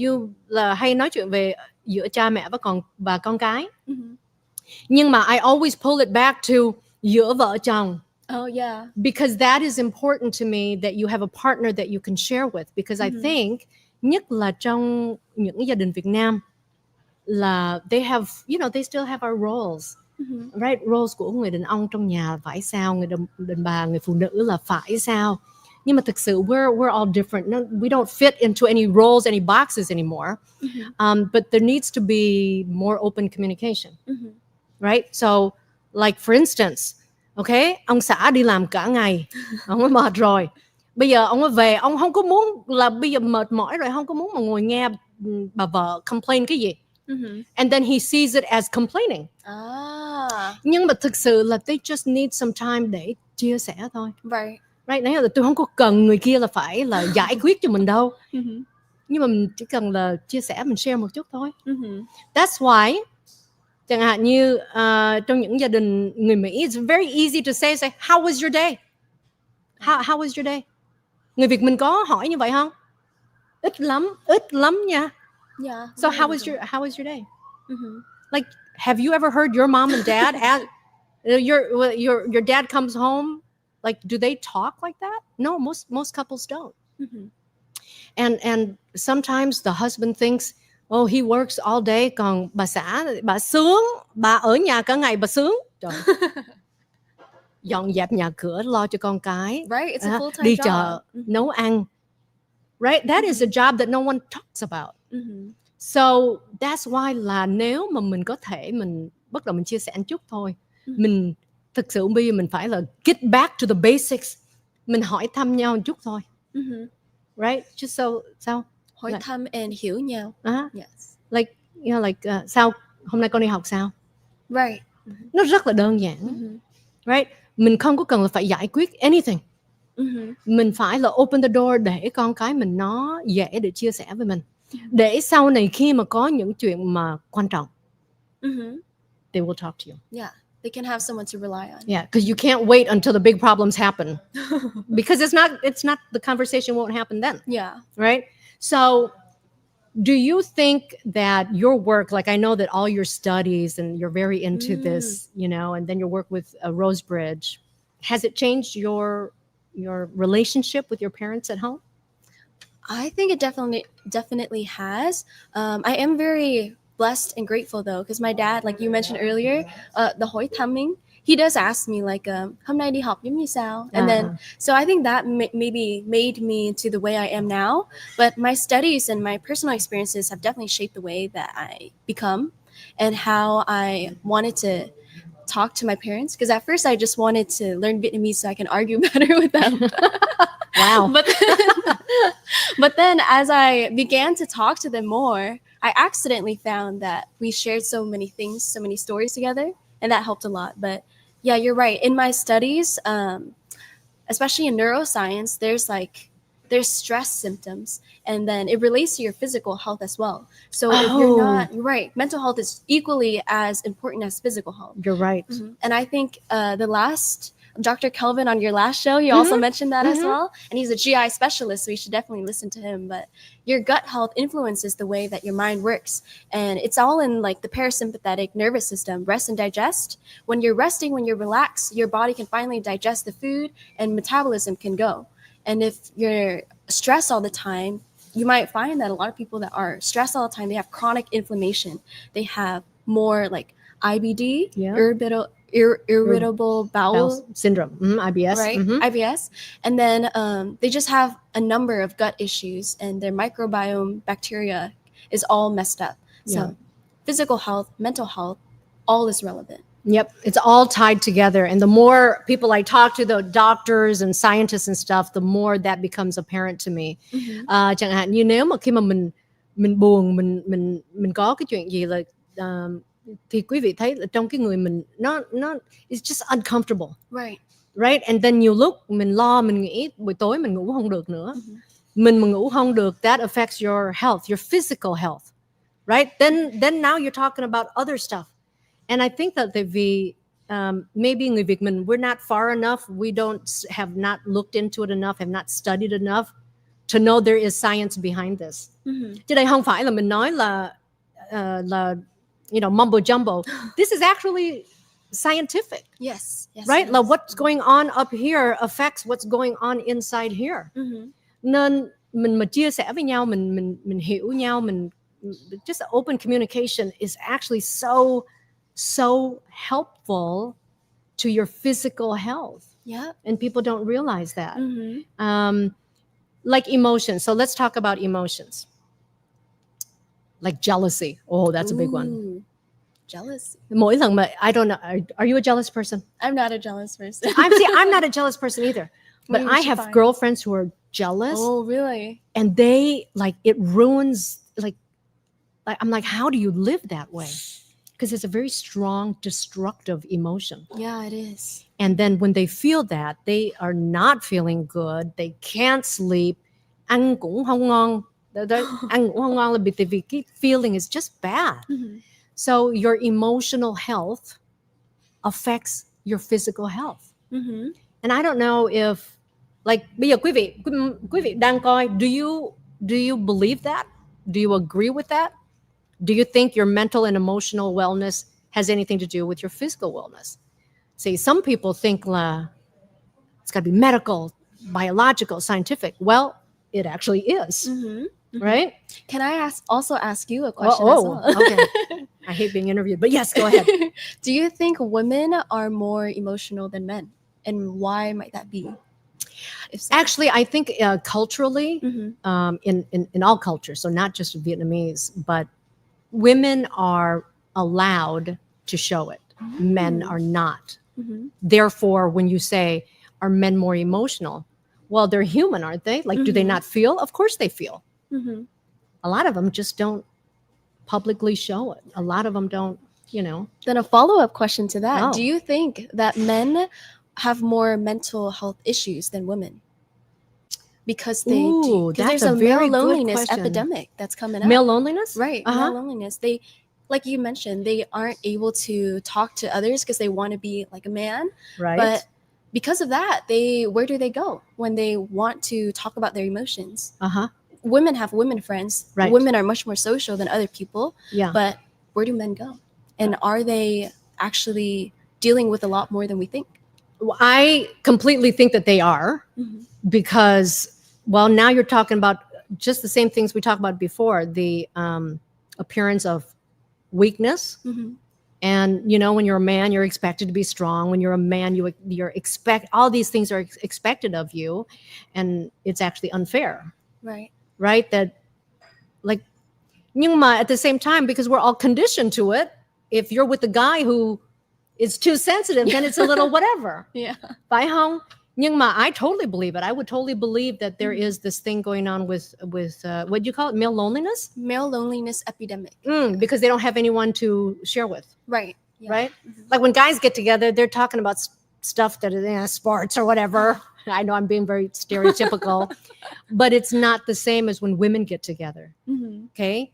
you là hay nói chuyện về giữa cha mẹ và con cái. Nhưng mà I always pull it back to giữa vợ chồng. Oh yeah. Because that is important to me, that you have a partner that you can share with. Because I think nhất là trong những gia đình Việt Nam là they have, they still have our roles. Right? Roles của người đàn ông trong nhà phải sao, người đàn bà, người phụ nữ là phải sao. Nhưng mà thực sự we're all different. No, we don't fit into any roles, any boxes anymore. But there needs to be more open communication. Right? So like for instance, okay, ông xã đi làm cả ngày, ông ấy mệt rồi. Bây giờ ông ấy về, ông không có muốn là bây giờ mệt mỏi rồi, không có muốn mà ngồi nghe bà vợ complain cái gì. And then he sees it as complaining. Nhưng mà thực sự là they just need some time để chia sẻ thôi. Right, nãy là tôi không có cần người kia là phải là giải quyết cho mình đâu. Nhưng mà mình chỉ cần là chia sẻ, mình share một chút thôi. That's why Chẳng hạn như trong những gia đình người Mỹ, it's very easy to say how was your day? How was your day? Người Việt mình có hỏi như vậy không? Ít lắm nha. Yeah. So how was your day? Mm-hmm. Like, have you ever heard your mom and dad ask, your dad comes home, like, do they talk like that? No, most couples don't. Mm-hmm. And sometimes the husband thinks, oh, he works all day, còn bà xã bà sướng, bà ở nhà cả ngày bà sướng. Trời. Dọn dẹp nhà cửa, lo cho con cái, Right, it's a full-time đi job. chợ, nấu ăn. Right, that is a job that no one talks about. Mm-hmm. So that's why là nếu mà mình có thể mình bắt đầu mình chia sẻ một chút thôi, mình thực sự bây giờ mình phải là get back to the basics, mình hỏi thăm nhau một chút thôi. Right, just sao Hỏi thăm and hiểu nhau. Yes. Like, you know, like sao hôm nay con đi học sao? Right. Nó rất là đơn giản. Right, mình không có cần là phải giải quyết anything. Mình phải là open the door để con cái mình nó dễ để chia sẻ với mình, để sau này khi mà có những chuyện mà quan trọng, they will talk to you. Yeah, they can have someone to rely on. Yeah, because you can't wait until the big problems happen, because it's not the conversation won't happen then. Yeah. Right. So, do you think that your work, like I know that all your studies and you're very into this, you know, and then your work with Rosebridge, has it changed your relationship with your parents at home? I think it definitely has. I am very blessed and grateful though, because my dad, like you mentioned earlier, the hỏi thăm mình, he does ask me like, hôm nay đi học giống như sao? And then, so I think that maybe made me to the way I am now. But my studies and my personal experiences have definitely shaped the way that I become and how I wanted to talk to my parents. Because at first I just wanted to learn Vietnamese so I can argue better with them. Wow. But then as I began to talk to them more, I accidentally found that we shared so many things, so many stories together, and that helped a lot. But yeah, you're right. In my studies, especially in neuroscience, there's stress symptoms, and then it relates to your physical health as well. So if you're not, you're right, mental health is equally as important as physical health. You're right. And I think the last Dr. Kelvin on your last show, you also mentioned that as well. And he's a GI specialist, so you should definitely listen to him. But your gut health influences the way that your mind works. And it's all in like the parasympathetic nervous system, rest and digest. When you're resting, when you're relaxed, your body can finally digest the food and metabolism can go. And if you're stressed all the time, you might find that a lot of people that are stressed all the time, they have chronic inflammation. They have more like IBD, irritable bowel syndrome, IBS, right? IBS, and then they just have a number of gut issues, and their microbiome bacteria is all messed up. So, physical health, mental health, all is relevant. Yep, it's all tied together, and the more people I talk to, the doctors and scientists and stuff, the more that becomes apparent to me. Chẳng hạn như nếu mà khi mà mình buồn, mình có cái chuyện gì là thì quý vị thấy là trong cái người mình nó it's just uncomfortable, right, and then nhiều lúc mình lo, mình nghĩ buổi tối mình ngủ không được nữa, mình mà ngủ không được, that affects your health, your physical health, right, then now you're talking about other stuff. And I think that vì maybe người Việt mình, we're not far enough, we have not looked into it enough, have not studied enough to know there is science behind this. Chứ đây không phải là mình nói là you know, mumbo jumbo. This is actually scientific. Yes, right? Like what's going on up here affects what's going on inside here. Nên mình mà chia sẻ với nhau, mình hiểu nhau, mình just open communication is actually so helpful to your physical health. Yeah. And people don't realize that. Like emotions. So let's talk about emotions. Like jealousy. Oh, that's a big one. Jealousy. Mỗi lần mà, I don't know. Are you a jealous person? I'm not a jealous person. I'm not a jealous person either. But I have girlfriends who are jealous. Oh, really? And they, like, it ruins, like I'm like, how do you live that way? Because it's a very strong, destructive emotion. Yeah, it is. And then when they feel that, they are not feeling good. They can't sleep. Ăn cũng không ngon. Ăn cũng không ngon là vì cái feeling is just bad. So your emotional health affects your physical health. Mm-hmm. And I don't know if, like, bây giờ quý vị đang coi, do you believe that? Do you agree with that? Do you think your mental and emotional wellness has anything to do with your physical wellness? See, some people think it's got to be medical, biological, scientific. Well, it actually is, Mm-hmm. Mm-hmm. right? Can I also ask you a question as well? Okay. I hate being interviewed, but yes, go ahead. Do you think women are more emotional than men? And why might that be? If so. Actually, I think culturally, Mm-hmm. in all cultures, so not just Vietnamese, but women are allowed to show it. Men are not. Mm-hmm. Therefore, when you say, are men more emotional? Well, they're human, aren't they? Like, do they not feel? Of course they feel. Mm-hmm. A lot of them just don't publicly show it. A lot of them don't, you know. Then a follow-up question to that. Oh. Do you think that men have more mental health issues than women? Because they do. Because that's there's a very male good loneliness question. epidemic that's coming up. Male loneliness? Right. Male loneliness. They, like you mentioned, they aren't able to talk to others because they want to be like a man. Right. But because of that, where do they go when they want to talk about their emotions? Women have women friends. Right. Women are much more social than other people. Yeah. But where do men go? And are they actually dealing with a lot more than we think? Well, I completely think that they are, because, well, now you're talking about just the same things we talked about before, the appearance of weakness. And, you know, when you're a man, you're expected to be strong. When you're a man, you're expect all these things are expected of you, and it's actually unfair. Right? That, like, nhưng mà at the same time, because we're all conditioned to it, if you're with a guy who is too sensitive, then it's a little whatever. Yeah. Phải không? Nhưng mà I totally believe it. I would totally believe that there is this thing going on with what do you call it? Male loneliness? Male loneliness epidemic. Because they don't have anyone to share with. Right. Yeah. Right? Like when guys get together, they're talking about stuff that is sports or whatever. I know I'm being very stereotypical, but it's not the same as when women get together. Okay?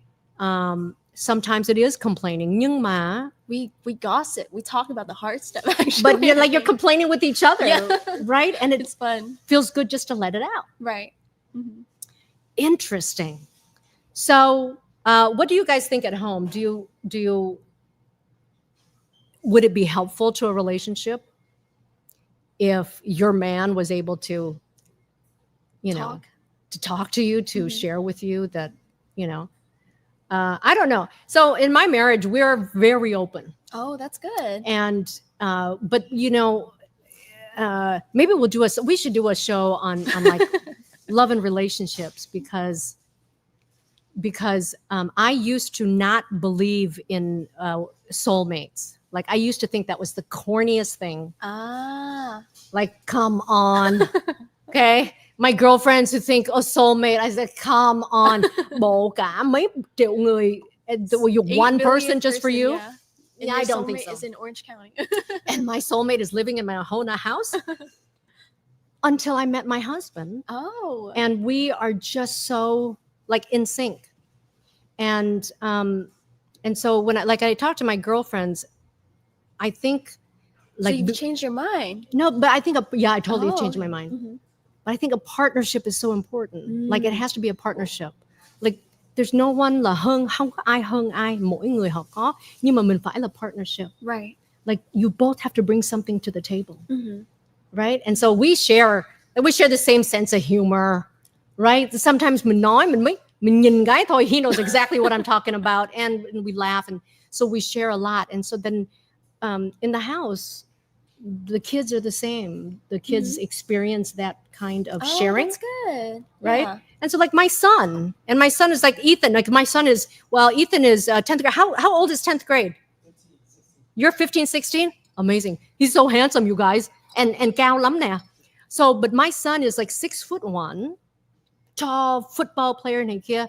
Sometimes it is complaining. Nhưng mà we gossip. We talk about the hard stuff, actually. But you're complaining with each other, right? And it's fun. Feels good just to let it out. Right. Interesting. So, what do you guys think at home? Do you would it be helpful to a relationship if your man was able to, you know, to talk to you, to share with you that, you know, I don't know. So in my marriage, we're very open. Oh, that's good. And, but you know, maybe we should do a show on like love and relationships, because I used to not believe in soulmates. Like I used to think that was the corniest thing. Like, come on. Okay. My girlfriends who think, oh, soulmate, I said, come on. Bộ cả mấy triệu người, one person just for you? Yeah. And I don't think so. Is in Orange County. And my soulmate is living in my Hona house until I met my husband. Oh. And we are just so like in sync. And so when I talk to my girlfriends, I think like so you've changed your mind. No, but I think I totally changed my mind. But I think a partnership is so important. Like it has to be a partnership. Like there's no one là hơn, không có ai hơn ai, mỗi người họ có, nhưng mà mình phải là partnership. Right. Like you both have to bring something to the table. Right? And so we share the same sense of humor, right? Sometimes mình nhìn gái thôi, he knows exactly what I'm talking about, and we laugh, and so we share a lot. And so then in the house, the kids are the same. The kids experience that kind of sharing. That's good. Right? Yeah. And so like my son is like Ethan. Like my son is, Ethan is 10th grade. How old is 10th grade? 15, 16. You're 15, 16? Amazing. He's so handsome, you guys. And cao lắm nè. So, but my son is like 6'1", tall football player này kia.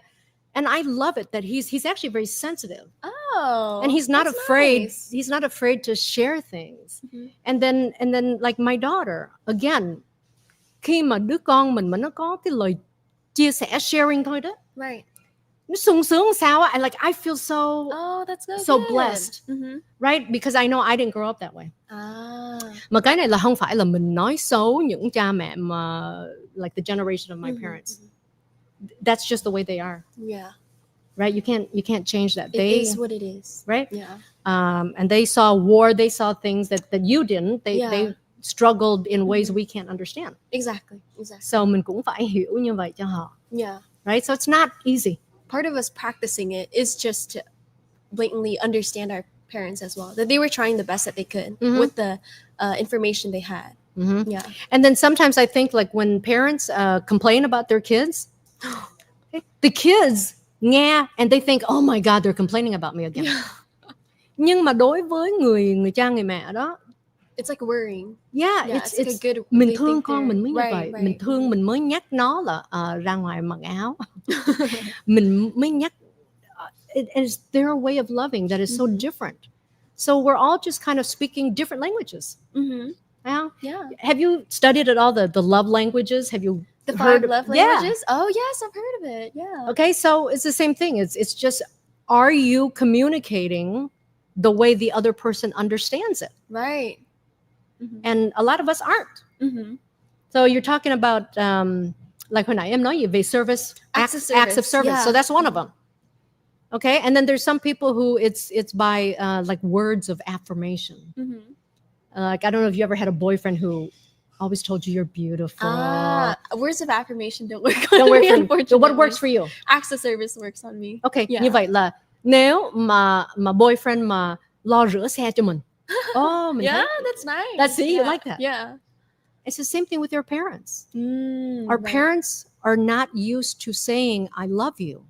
And I love it that he's actually very sensitive. Oh. And he's not afraid. Nice. He's not afraid to share things. And then like my daughter, again, khi mà đứa con mình mà nó có cái lời chia sẻ sharing thôi đó. Right. nó sung sướng sao á. I feel so Oh, that's so good. blessed, right? Because I know I didn't grow up that way. Mà cái này là không phải là mình nói xấu những cha mẹ mà like the generation of my parents. That's just the way they are. Yeah. Right? You can't change that. It is what it is. Right? Yeah. And they saw war, they saw things that you didn't. They struggled in ways we can't understand. Exactly. So mình cũng phải hiểu như vậy cho họ. Yeah. Right? So it's not easy. Part of us practicing it is just to blatantly understand our parents as well, that they were trying the best that they could with the information they had. Yeah. And then sometimes I think like when parents complain about their kids, the kids nghe and they think, oh my God, they're complaining about me again. Nhưng mà đối với người cha người mẹ đó, it's like worrying. Yeah, it's like a good, mình thương con mình mới như vậy. Mình thương mình mới nhắc nó là ra ngoài mặc áo. Mình mới nhắc. It's their way of loving that is so different. So we're all just kind of speaking different languages. Yeah. Have you studied at all the love languages? Have you the heard 5 love languages? Oh yes, I've heard of it. Yeah. Okay, so it's the same thing. It's just, are you communicating the way the other person understands it? Right. And a lot of us aren't. So you're talking about like when I am nói gì về service, acts of service. Yeah. So that's one of them. Okay, and then there's some people who it's by like words of affirmation. Like I don't know if you ever had a boyfriend who always told you you're beautiful. Words of affirmation don't work for me, you. Unfortunately. So what works for you? Acts of service works on me. Okay, như vậy là nếu mà boyfriend mà lo rửa xe cho mình. Oh, yeah, that's nice. That's it. You like that? Yeah. It's the same thing with your parents. Our parents are not used to saying "I love you."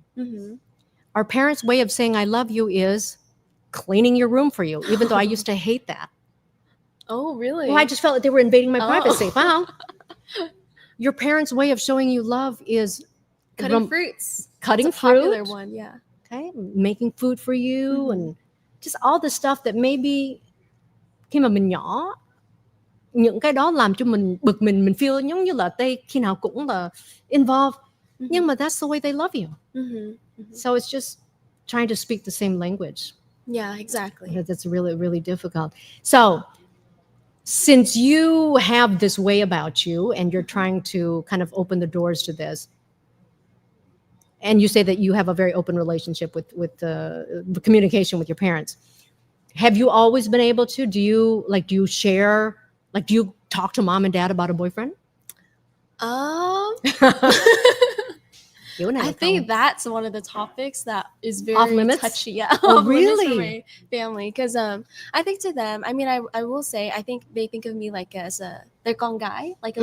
Our parents' way of saying "I love you" is cleaning your room for you, even though I used to hate that. Oh, really? Well, I just felt like they were invading my privacy. Wow. Your parents' way of showing you love is cutting fruits. Cutting it's a fruit. Popular one, yeah. Okay, making food for you and just all the stuff that maybe khi mà mình nhỏ, những cái đó làm cho mình bực mình feel giống như là they khi nào cũng là involved. Nhưng mà that's the way they love you. So it's just trying to speak the same language. Yeah, exactly. That's really, really difficult. So since you have this way about you and you're trying to kind of open the doors to this, and you say that you have a very open relationship with the communication with your parents, have you always been able to? Do you share? Like, do you talk to mom and dad about a boyfriend? I think that's one of the topics that is very off limits? Touchy. Yeah. Oh, really? For my family, because I think to them, I mean, I will say, I think they think of me like as they're con gái, like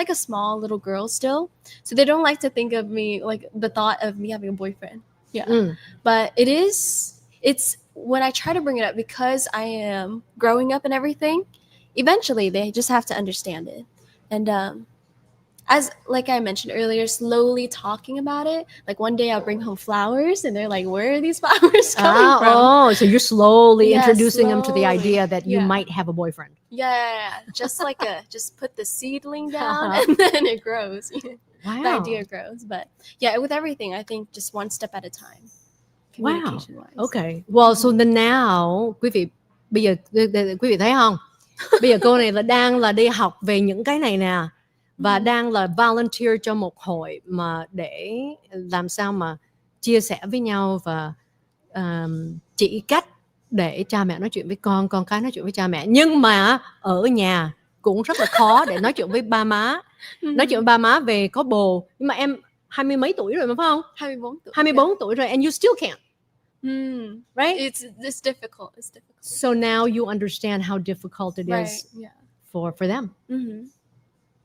a small little girl still. So they don't like to think of me like the thought of me having a boyfriend. Yeah. But it's when I try to bring it up, because I am growing up and everything, eventually they just have to understand it. And as like I mentioned earlier, slowly talking about it. Like one day I'll bring home flowers and they're like, where are these flowers coming from? Oh, so you're slowly introducing them to the idea that you might have a boyfriend. Yeah. Just like just put the seedling down and then it grows. Wow. The idea grows. But yeah, with everything, I think just one step at a time. Wow. Okay. Well, so then now, quý vị thấy không? Bây giờ cô này là đang là đi học về những cái này nè. Và đang là volunteer cho một hội mà để làm sao mà chia sẻ với nhau và chỉ cách để cha mẹ nói chuyện với con cái nói chuyện với cha mẹ. Nhưng mà ở nhà cũng rất là khó để nói chuyện với ba má. Nói chuyện với ba má về có bồ. Nhưng mà em 20 mấy tuổi rồi mà phải không? 24 tuổi rồi, and you still can't. Right? It's difficult. So now you understand how difficult it is for them.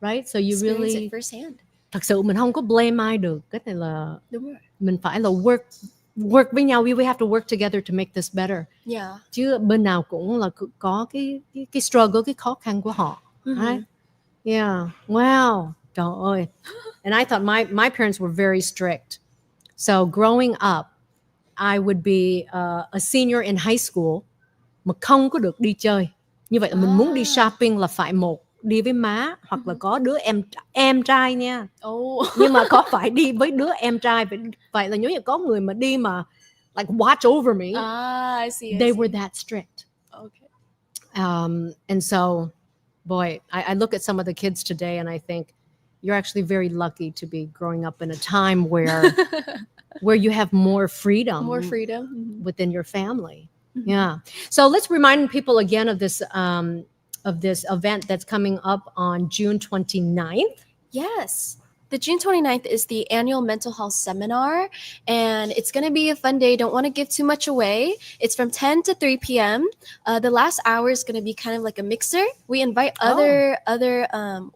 Right? So you really it firsthand. Thật sự mình không có blame ai được. Cái này là đúng rồi. Mình phải là work với nhau. We have to work together to make this better. Yeah. Chứ bên nào cũng là có cái struggle, cái khó khăn của họ. Right? Yeah. Wow. Trời ơi. And I thought my parents were very strict. So growing up, I would be a senior in high school mà không có được đi chơi. Như vậy là mình muốn đi shopping là phải một đi với má hoặc là có đứa em trai nha. Oh. Nhưng mà có phải đi với đứa em trai, vậy là nếu như có người mà đi mà like watch over me, I see. they were that strict. Okay. And so, boy, I look at some of the kids today and I think you're actually very lucky to be growing up in a time where you have more freedom. More freedom. Within your family. Yeah. So let's remind people again of this event that's coming up on June 29th. Yes. The June 29th is the annual mental health seminar, and it's going to be a fun day. Don't want to give too much away. It's from 10 to 3 p.m. The last hour is going to be kind of like a mixer. We invite other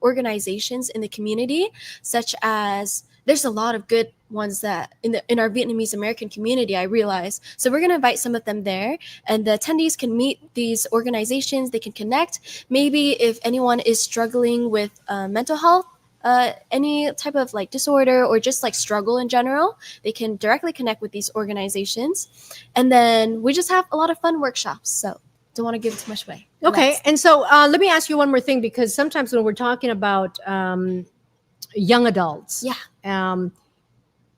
organizations in the community, such as there's a lot of good ones that in our Vietnamese American community, I realize. So we're going to invite some of them there, and the attendees can meet these organizations. They can connect. Maybe if anyone is struggling with mental health, any type of like disorder or just like struggle in general, they can directly connect with these organizations. And then we just have a lot of fun workshops. So don't want to give too much away. Okay. And so let me ask you one more thing, because sometimes when we're talking about young adults,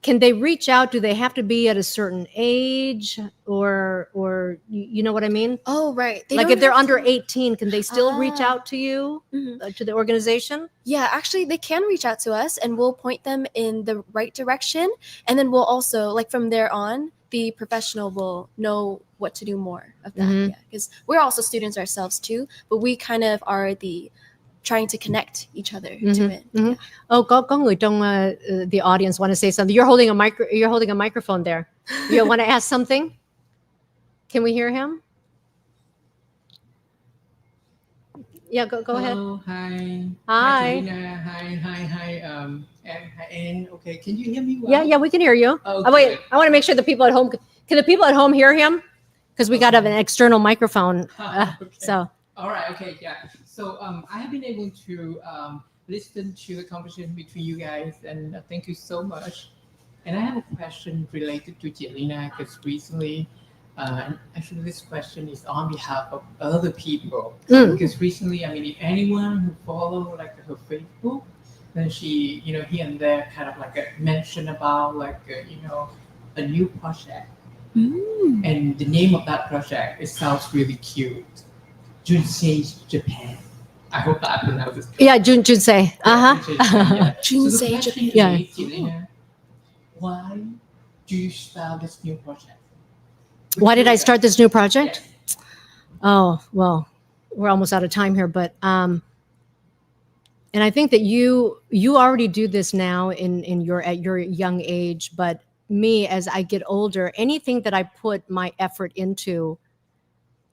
can they reach out? Do they have to be at a certain age, or you know what I mean? Oh, right. Like if they're under 18, can they still reach out to you, to the organization? Yeah, actually they can reach out to us and we'll point them in the right direction. And then we'll also, like from there on, the professional will know what to do more of that. Yeah, because we're also students ourselves too, but we kind of are the trying to connect each other to it. Yeah. Oh, có người trong the audience want to say something. You're holding a microphone there. You want to ask something? Can we hear him? Yeah, go ahead. Hello, hi. Hi. Jelena. Hi. Hi, Anne. Okay, can you hear me well? Yeah, we can hear you. Okay. Oh, wait, I want to make sure the people at home can the people at home hear him? Because we got to have an external microphone. Okay. So. All right. Okay. Yeah. So I have been able to listen to the conversation between you guys, and thank you so much. And I have a question related to Jelena, because recently, and actually this question is on behalf of other people. Because recently, I mean, if anyone who follow like her Facebook, then she, here and there, kind of like mention about like a new project, and the name of that project, it sounds really cute. Junsei Japan. I hope that I pronounced this correctly. Yeah, Junsei. Junsei Japan. Yeah. Jelena, why do you start this new project? Why did I start this new project? Yes. Oh, well, we're almost out of time here, but and I think that you already do this now at your young age, but me, as I get older, anything that I put my effort into,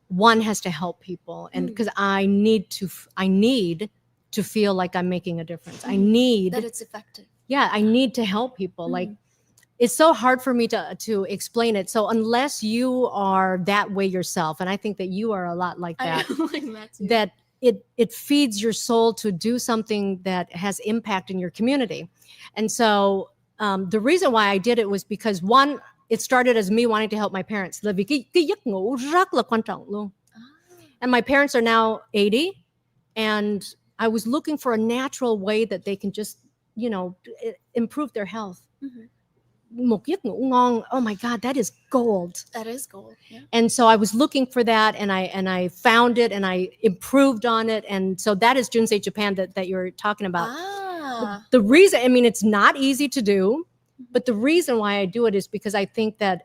one has to help people, and because I need to feel like I'm making a difference. I need that it's effective. Yeah, I need to help people. Like, it's so hard for me to explain it. So unless you are that way yourself, and I think that you are a lot like that, that it feeds your soul to do something that has impact in your community. And so the reason why I did it was because, one, it started as me wanting to help my parents. Là vì cái giấc ngủ rất là quan trọng luôn. And my parents are now 80, and I was looking for a natural way that they can just, improve their health. Một giấc ngủ ngon, oh my God, that is gold. That is gold. Yeah. And so I was looking for that, and I found it, and I improved on it, and so that is Junsei Japan that you're talking about. The reason, I mean, it's not easy to do, but the reason why I do it is because I think that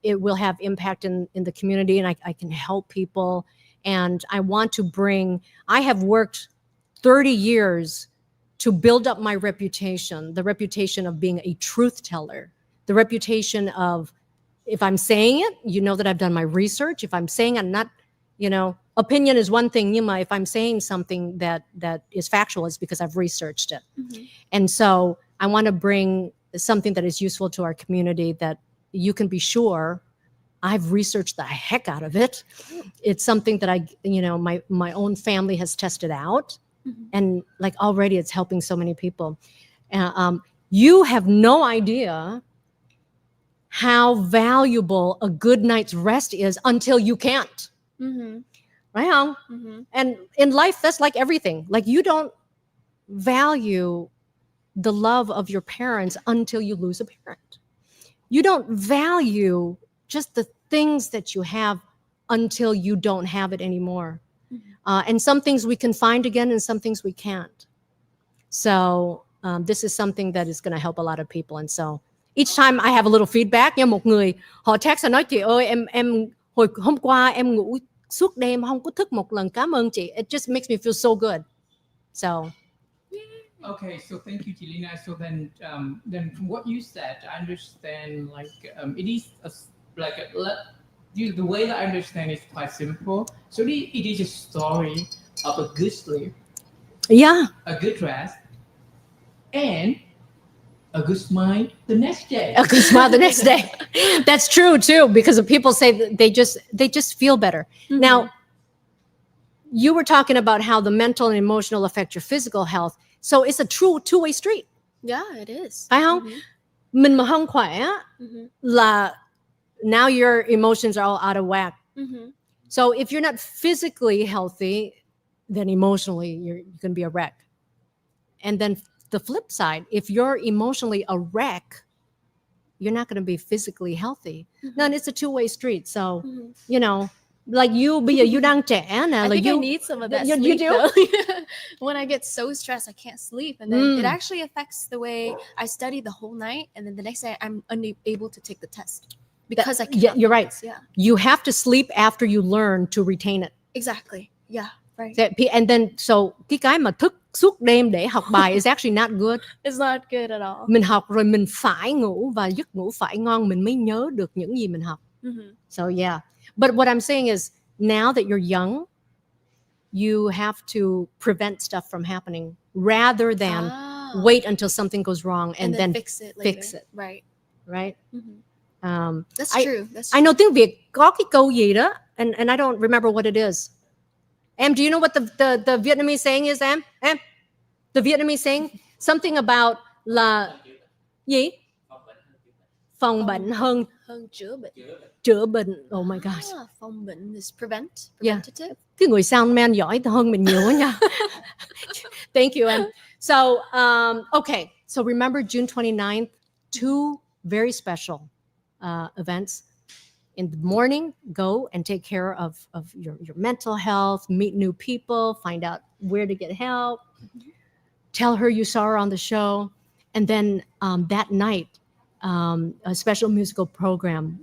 it will have impact in the community, and I can help people, and I want to I have worked 30 years to build up my reputation, the reputation of being a truth teller, the reputation of, if I'm saying it, that I've done my research. If I'm saying I'm not, opinion is one thing, if I'm saying something that is factual, it's because I've researched it. And so I want to bring something that is useful to our community, that you can be sure I've researched the heck out of it. It's something that my own family has tested out. And like already it's helping so many people. You have no idea how valuable a good night's rest is until you can't. Phải không? And in life, that's like everything. Like you don't value the love of your parents until you lose a parent. You don't value just the things that you have until you don't have it anymore. And some things we can find again and some things we can't. So this is something that is going to help a lot of people. And so each time I have a little feedback, nha, một người họ text và nói chị ơi em hồi hôm qua em ngủ suốt đêm không có thức một lần, cảm ơn chị. It just makes me feel so good. So okay, so thank you, Jelena. So then from what you said, I understand like it is the way that I understand is quite simple. So it is a story of a good sleep, a good rest, and a good smile the next day. A good smile the next day. That's true too, because people say that they just feel better. Now, you were talking about how the mental and emotional affect your physical health. So it's a true two-way street. Yeah, it is. Phải không? Mình mà không khỏe là now your emotions are all out of whack. So if you're not physically healthy, then emotionally you're going to be a wreck. And then the flip side, if you're emotionally a wreck, you're not going to be physically healthy. No, and it's a two-way street. So, you know, like you, bây giờ you đang trẻ nè. I like think I need some of that sleep. You do? Though. When I get so stressed, I can't sleep. And then it actually affects the way I study the whole night. And then the next day, I'm unable to take the test. Because I can't. Yeah, you're right. Yeah. You have to sleep after you learn to retain it. Exactly. Yeah. Right. And then, so cái mà thức suốt đêm để học bài is actually not good. It's not good at all. Mình học rồi mình phải ngủ và giấc ngủ phải ngon mình mới nhớ được những gì mình học. So yeah. But what I'm saying is now that you're young, you have to prevent stuff from happening rather than wait until something goes wrong and then fix it later. Fix it. Right. Right? That's true. That's true. I know tiếng Việt có cái câu gì đó and I don't remember what it is. Em, do you know what the Vietnamese saying is, em? The Vietnamese saying? Something about là gì? Phòng bệnh hơn chữa bệnh. Chữa bệnh. Oh my gosh. Phòng bệnh is preventative. Yeah. Cái người soundman giỏi hơn mình nhiều quá nha. Thank you, em. So, okay. So remember June 29th, two very special events. In the morning, go and take care of your mental health, meet new people, find out where to get help, tell her you saw her on the show. And then that night, a special musical program,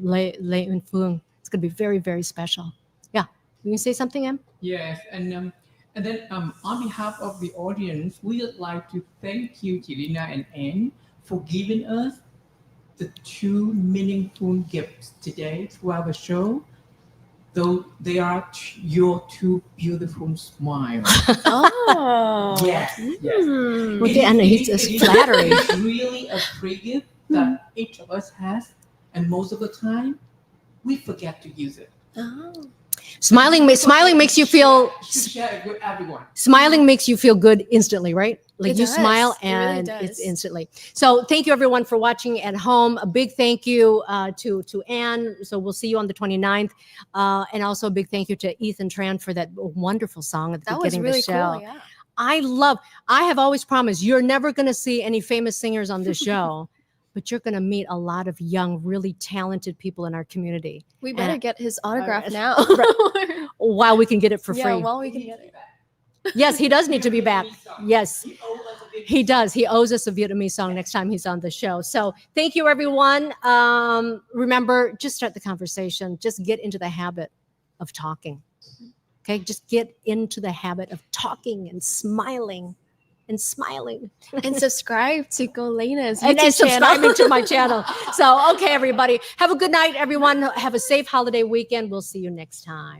Lê Uyên Phương. It's going to be very, very special. Yeah. You can say something, Em? Yes. And then on behalf of the audience, we would like to thank you, Jelena and Anne, for giving us the two meaningful gifts today throughout the show, though they are your two beautiful smiles. Oh. Yes. It's flattering. It's really a free gift that each of us has, and most of the time, we forget to use it. Oh. Smiling makes you feel. Share it with everyone. Smiling makes you feel good instantly, right? Like It you does. smile It really and does. it's instantly. So thank you everyone for watching at home. A big thank you to Anne. So we'll see you on the 29th. And also a big thank you to Ethan Tran for that wonderful song at the That was beginning really of the show. cool. Yeah. I have always promised you're never going to see any famous singers on this show, but you're going to meet a lot of young, really talented people in our community. We better get his autograph now. While we can get it for Yeah, free. while we can get it. Yes, he does need to be back. Yes, he does. He owes us a Vietnamese song next time he's on the show. So thank you, everyone. Remember, just start the conversation. Just get into the habit of talking. Okay, just get into the habit of talking and smiling. And smiling. And subscribe to Golena's And YouTube channel. subscribing to my channel. So, okay, everybody. Have a good night, everyone. Have a safe holiday weekend. We'll see you next time.